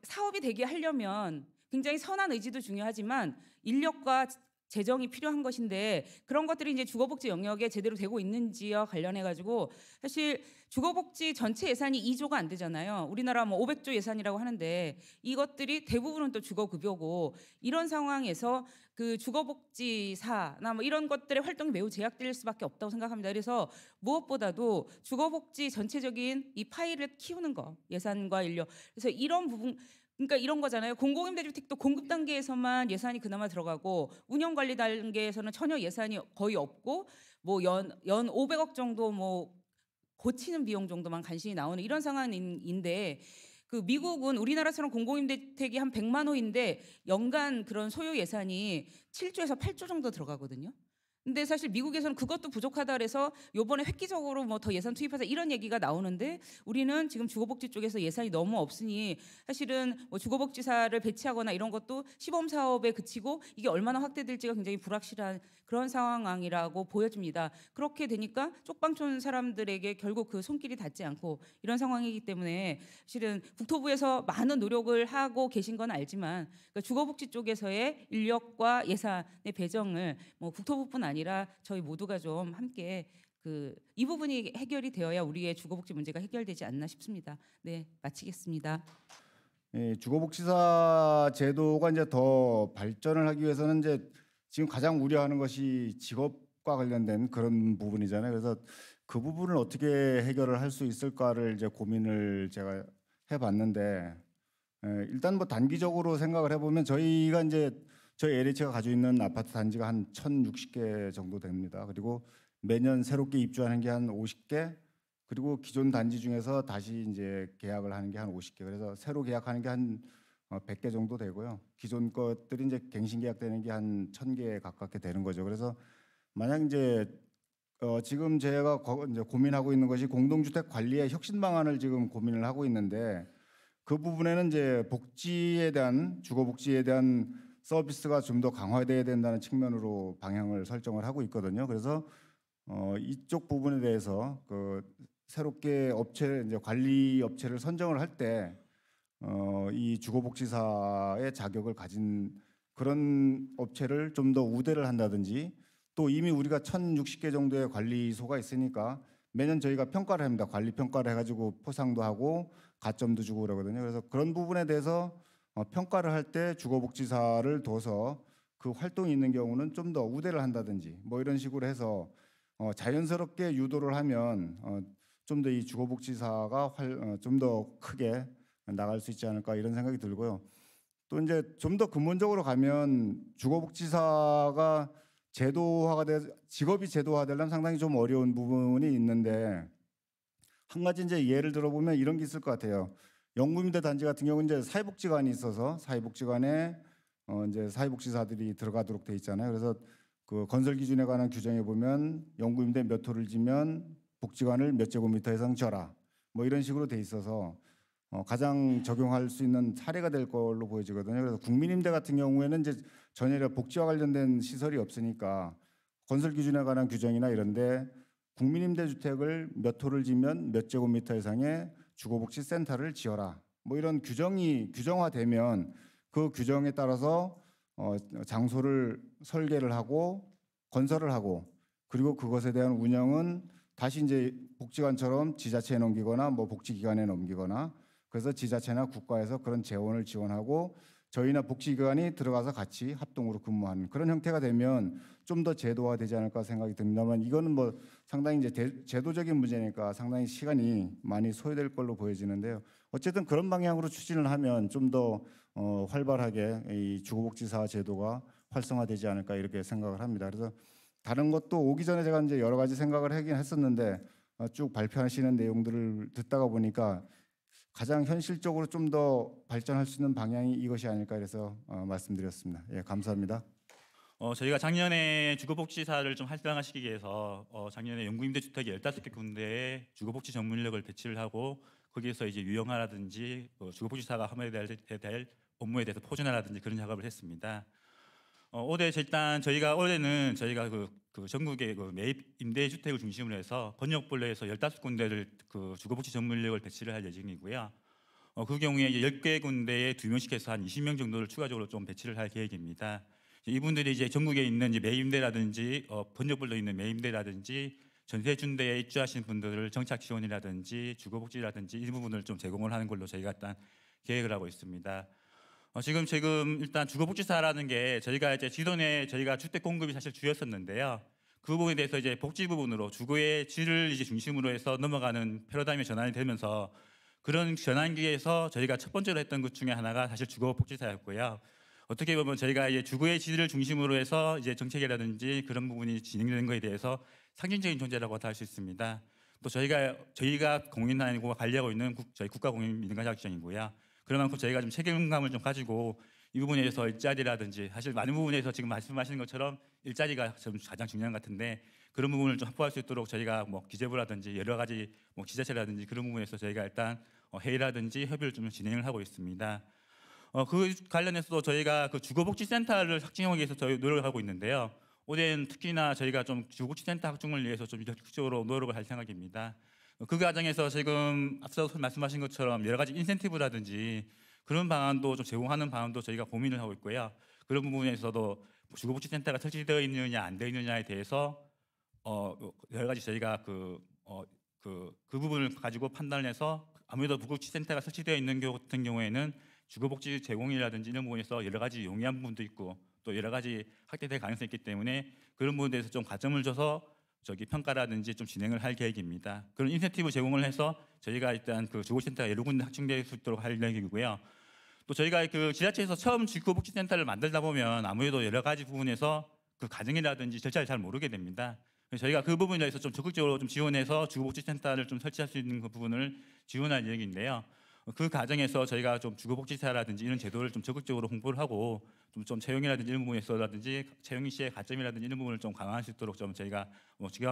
사업이 되게 하려면 굉장히 선한 의지도 중요하지만 인력과 재정이 필요한 것인데 그런 것들이 이제 주거복지 영역에 제대로 되고 있는지와 관련해 가지고 사실 주거복지 전체 예산이 2조가 안 되잖아요. 우리나라 뭐 500조 예산이라고 하는데 이것들이 대부분은 또 주거급여고 이런 상황에서 그 주거복지사나 뭐 이런 것들의 활동이 매우 제약될 수밖에 없다고 생각합니다. 그래서 무엇보다도 주거복지 전체적인 이 파일을 키우는 거 예산과 인력 그래서 이런 부분 그러니까 이런 거잖아요. 공공임대주택도 공급 단계에서만 예산이 그나마 들어가고 운영 관리 단계에서는 전혀 예산이 거의 없고 뭐 연 500억 정도 뭐 고치는 비용 정도만 간신히 나오는 이런 상황인데 그 미국은 우리나라처럼 공공임대주택이 한 100만 호인데 연간 그런 소요 예산이 7조에서 8조 정도 들어가거든요. 근데 사실 미국에서는 그것도 부족하다 그래서 요번에 획기적으로 뭐 더 예산 투입하자 이런 얘기가 나오는데 우리는 지금 주거복지 쪽에서 예산이 너무 없으니 사실은 뭐 주거복지사를 배치하거나 이런 것도 시범 사업에 그치고 이게 얼마나 확대될지가 굉장히 불확실한 그런 상황이라고 보여집니다. 그렇게 되니까 쪽방촌 사람들에게 결국 그 손길이 닿지 않고 이런 상황이기 때문에 사실은 국토부에서 많은 노력을 하고 계신 건 알지만 그러니까 주거복지 쪽에서의 인력과 예산의 배정을 뭐 국토부뿐 아니라 저희 모두가 좀 함께 이 부분이 해결이 되어야 우리의 주거복지 문제가 해결되지 않나 싶습니다. 네, 마치겠습니다. 예, 주거복지사 제도가 이제 더 발전을 하기 위해서는 이제 지금 가장 우려하는 것이 직업과 관련된 그런 부분이잖아요. 그래서 그 부분을 어떻게 해결을 할 수 있을까를 이제 고민을 제가 해봤는데 일단 뭐 단기적으로 생각을 해보면 저희가 이제 저희 LH가 가지고 있는 아파트 단지가 한 1,060개 정도 됩니다. 그리고 매년 새롭게 입주하는 게 한 50개, 그리고 기존 단지 중에서 다시 이제 계약을 하는 게 한 50개. 그래서 새로 계약하는 게 한 100개 정도 되고요. 기존 것들이 이제 갱신 계약되는 게 한 1,000개 가깝게 되는 거죠. 그래서 만약 이제 지금 제가 이제 고민하고 있는 것이 공동주택 관리의 혁신 방안을 지금 고민을 하고 있는데 그 부분에는 이제 복지에 대한 주거복지에 대한 서비스가 좀 더 강화돼야 된다는 측면으로 방향을 설정을 하고 있거든요. 그래서 이쪽 부분에 대해서 그 새롭게 업체 이제 관리 업체를 선정을 할 때 이 주거복지사의 자격을 가진 그런 업체를 좀 더 우대를 한다든지 또 이미 우리가 1,060개 정도의 관리소가 있으니까 매년 저희가 평가를 합니다. 관리 평가를 해가지고 포상도 하고 가점도 주고 그러거든요. 그래서 그런 부분에 대해서 평가를 할 때 주거복지사를 둬서 그 활동이 있는 경우는 좀 더 우대를 한다든지 뭐 이런 식으로 해서 자연스럽게 유도를 하면 좀 더 이 주거복지사가 좀 더 크게 나갈 수 있지 않을까 이런 생각이 들고요. 또 이제 좀 더 근본적으로 가면 주거복지사가 직업이 제도화되려면 상당히 좀 어려운 부분이 있는데 한 가지 이제 예를 들어보면 이런 게 있을 것 같아요. 영구임대 단지 같은 경우는 이제 사회복지관이 있어서 사회복지관에 이제 사회복지사들이 들어가도록 돼 있잖아요. 그래서 그 건설 기준에 관한 규정에 보면 영구임대 몇 호를 지면 복지관을 몇 제곱미터 이상 져라. 뭐 이런 식으로 돼 있어서 가장 적용할 수 있는 사례가 될 걸로 보여지거든요. 그래서 국민임대 같은 경우에는 이제 전혀 복지와 관련된 시설이 없으니까 건설 기준에 관한 규정이나 이런데 국민임대 주택을 몇 호를 지면 몇 제곱미터 이상의 주거복지센터를 지어라. 뭐 이런 규정화되면 그 규정에 따라서 장소를 설계를 하고 건설을 하고 그리고 그것에 대한 운영은 다시 이제 복지관처럼 지자체에 넘기거나 뭐 복지기관에 넘기거나 그래서 지자체나 국가에서 그런 재원을 지원하고 저희나 복지기관이 들어가서 같이 합동으로 근무하는 그런 형태가 되면 좀 더 제도화되지 않을까 생각이 듭니다만 이거는 뭐 상당히 이제 제도적인 문제니까 상당히 시간이 많이 소요될 걸로 보여지는데요. 어쨌든 그런 방향으로 추진을 하면 좀 더 활발하게 이 주거복지사 제도가 활성화되지 않을까 이렇게 생각을 합니다. 그래서 다른 것도 오기 전에 제가 이제 여러 가지 생각을 하긴 했었는데 쭉 발표하시는 내용들을 듣다가 보니까 가장 현실적으로 좀 더 발전할 수 있는 방향이 이것이 아닐까 해서 말씀드렸습니다. 예, 감사합니다. 저희가 작년에 주거복지사를 좀 활성화시키기 위해서 작년에 영구임대주택이 15개 군데에 주거복지 전문 인력을 배치를 하고 거기에서 이제 유형화라든지 주거복지사가 하면 될 업무에 대해서 포준화라든지 그런 작업을 했습니다. 올해 일단 올해는 저희가 그 전국의 그 매입 임대주택을 중심으로 해서 번역본로에서 15군데를 그 주거복지 전문 인력을 배치를 할 예정이고요. 그 경우에 이제 10개 군데에 2명씩 해서 한 20명 정도를 추가적으로 좀 배치를 할 계획입니다. 이분들이 이제 전국에 있는 이제 매임대라든지 번역본로 있는 매임대라든지 전세준대에 입주하신 분들을 정착 지원이라든지 주거복지라든지 이 부분을 좀 제공을 하는 걸로 저희가 일단 계획을 하고 있습니다. 지금 일단 주거복지사라는 게 저희가 이제 기존에 저희가 주택 공급이 사실 주였었는데요. 그 부분에 대해서 이제 복지 부분으로 주거의 질을 이제 중심으로 해서 넘어가는 패러다임의 전환이 되면서 그런 전환기에서 저희가 첫 번째로 했던 것 중에 하나가 사실 주거복지사였고요. 어떻게 보면 저희가 이제 주거의 질을 중심으로 해서 이제 정책이라든지 그런 부분이 진행되는 것에 대해서 상징적인 존재라고 할 수 있습니다. 또 저희가 공인하고 관리하고 있는 저희 국가공인민간자격증이고요. 그런 만큼 저희가 좀 책임감을 좀 가지고 이 부분에 대해서 일자리라든지 사실 많은 부분에서 지금 말씀하시는 것처럼 일자리가 좀 가장 중요한 것 같은데 그런 부분을 좀 확보할 수 있도록 저희가 뭐 기재부라든지 여러 가지 뭐 지자체라든지 그런 부분에서 저희가 일단 회의라든지 협의를 좀 진행을 하고 있습니다. 그 관련해서도 저희가 그 주거복지센터를 확충하기 위해서 저희 노력을 하고 있는데요. 올해는 특히나 저희가 좀 주거복지센터 확충을 위해서 좀 적극적으로 노력을 할 생각입니다. 그 과정에서 지금 앞서 말씀하신 것처럼 여러 가지 인센티브라든지 그런 방안도 좀 제공하는 방안도 저희가 고민을 하고 있고요. 그런 부분에서도 주거복지센터가 설치되어 있느냐 안 되어 있느냐에 대해서 여러 가지 저희가 그 부분을 가지고 판단해서 아무래도 주거복지센터가 설치되어 있는 경우 같은 경우에는 주거복지 제공이라든지 이런 부분에서 여러 가지 용이한 부분도 있고 또 여러 가지 확대될 가능성이 있기 때문에 그런 부분에 대해서 좀 가점을 줘서 평가라든지 좀 진행을 할 계획입니다. 그런 인센티브 제공을 해서 저희가 일단 그 주거센터가 여러 군데 확충될 수 있도록 할 계획이고요. 또 저희가 그 지자체에서 처음 주거복지센터를 만들다 보면 아무래도 여러 가지 부분에서 그 과정이라든지 절차를 잘 모르게 됩니다. 그래서 저희가 그 부분에 대해서 좀 적극적으로 좀 지원해서 주거복지센터를 좀 설치할 수 있는 그 부분을 지원할 계획인데요. 그 과정에서 저희가 좀 주거복지사라든지 이런 제도를 좀 적극적으로 홍보를 하고 좀 채용이라든지 이런 부분에서라든지 채용 시의 가점이라든지 이런 부분을 좀 강화할 수 있도록 좀 저희가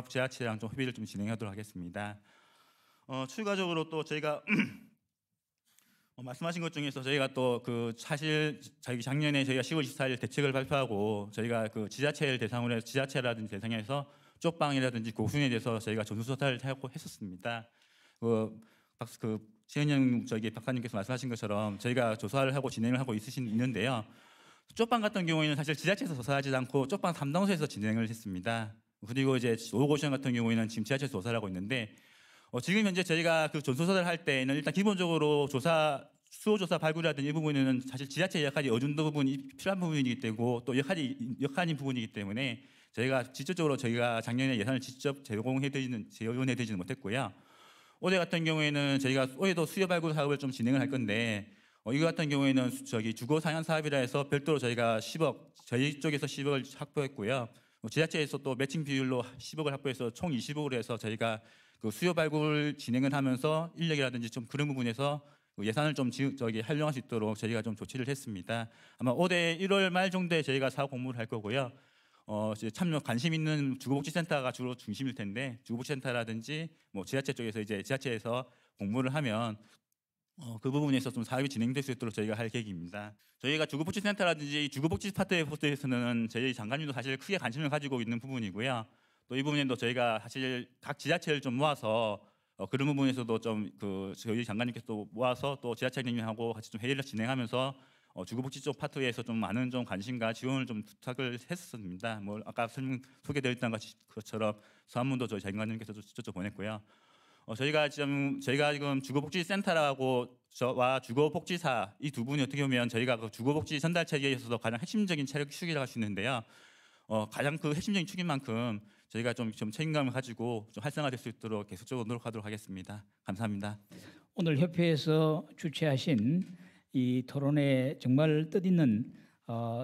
지자체랑 좀 협의를 좀 진행하도록 하겠습니다. 추가적으로 또 저희가 말씀하신 것 중에서 저희가 또 그 사실 저희 작년에 저희가 10월 24일 대책을 발표하고 저희가 그 지자체를 대상으로 해서 지자체라든지 대상에서 쪽방이라든지 고수에 대해서 저희가 전수조사를 하고 했었습니다. 최은영 박사님께서 말씀하신 것처럼 저희가 조사를 하고 진행을 하고 있는데요. 쪽방 같은 경우에는 사실 지자체에서 조사하지 않고 쪽방 담당소에서 진행을 했습니다. 그리고 이제 오고시원 같은 경우에는 지금 지자체에서 조사를 하고 있는데 지금 현재 저희가 그 전수조사를 할 때는 일단 기본적으로 수요조사 발굴이라든지 이 부분은 사실 지자체 역할이 어느 정도 부분이 필요한 부분이기 때문에 또 역할인 부분이기 때문에 저희가 직접적으로 저희가 작년에 예산을 직접 지원해드리지는 못했고요. 올해 같은 경우에는 저희가 올해도 수요 발굴 사업을 좀 진행을 할 건데 이거 같은 경우에는 주거 상향 사업이라 해서 별도로 저희가 10억 저희 쪽에서 10억을 확보했고요. 지자체에서 또 매칭 비율로 10억을 확보해서 총 20억으로 해서 저희가 그 수요 발굴 진행을 하면서 인력이라든지 좀 그런 부분에서 예산을 좀 활용할 수 있도록 저희가 좀 조치를 했습니다. 아마 올해 1월 말 정도에 저희가 사업 공모를 할 거고요. 참여 관심 있는 주거복지센터가 주로 중심일 텐데 주거복지센터라든지 뭐 지자체 쪽에서 이제 지자체에서 공모를 하면 그 부분에서 좀 사업이 진행될 수 있도록 저희가 할 계획입니다. 저희가 주거복지센터라든지 주거복지 파트에서는 저희 장관님도 사실 크게 관심을 가지고 있는 부분이고요. 또 이 부분에도 저희가 사실 각 지자체를 좀 모아서 그런 부분에서도 좀 저희 장관님께서 또 모아서 또 지자체님하고 같이 좀 회의를 진행하면서 주거복지 쪽 파트에서 좀 많은 좀 관심과 지원을 좀 부탁을 했었습니다. 뭐 아까 소개되었던 것처럼 서한문도 저희 장관님께서도 직접 보냈고요. 저희가 지금 주거복지센터라고 저와 주거복지사 이 두 분이 어떻게 보면 저희가 그 주거복지 전달 체계에 있어서 가장 핵심적인 체력 축이라고 할 수 있는데요. 가장 그 핵심적인 축인 만큼 저희가 좀 책임감을 가지고 좀 활성화될 수 있도록 계속적으로 노력하도록 하겠습니다. 감사합니다. 오늘 협회에서 주최하신 이 토론회 정말 뜻있는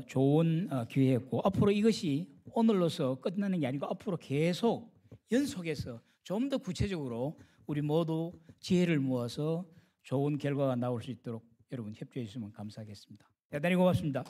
좋은 기회였고 앞으로 이것이 오늘로서 끝나는 게 아니고 앞으로 계속 연속해서 좀 더 구체적으로 우리 모두 지혜를 모아서 좋은 결과가 나올 수 있도록 여러분 협조해 주시면 감사하겠습니다. 대단히 고맙습니다.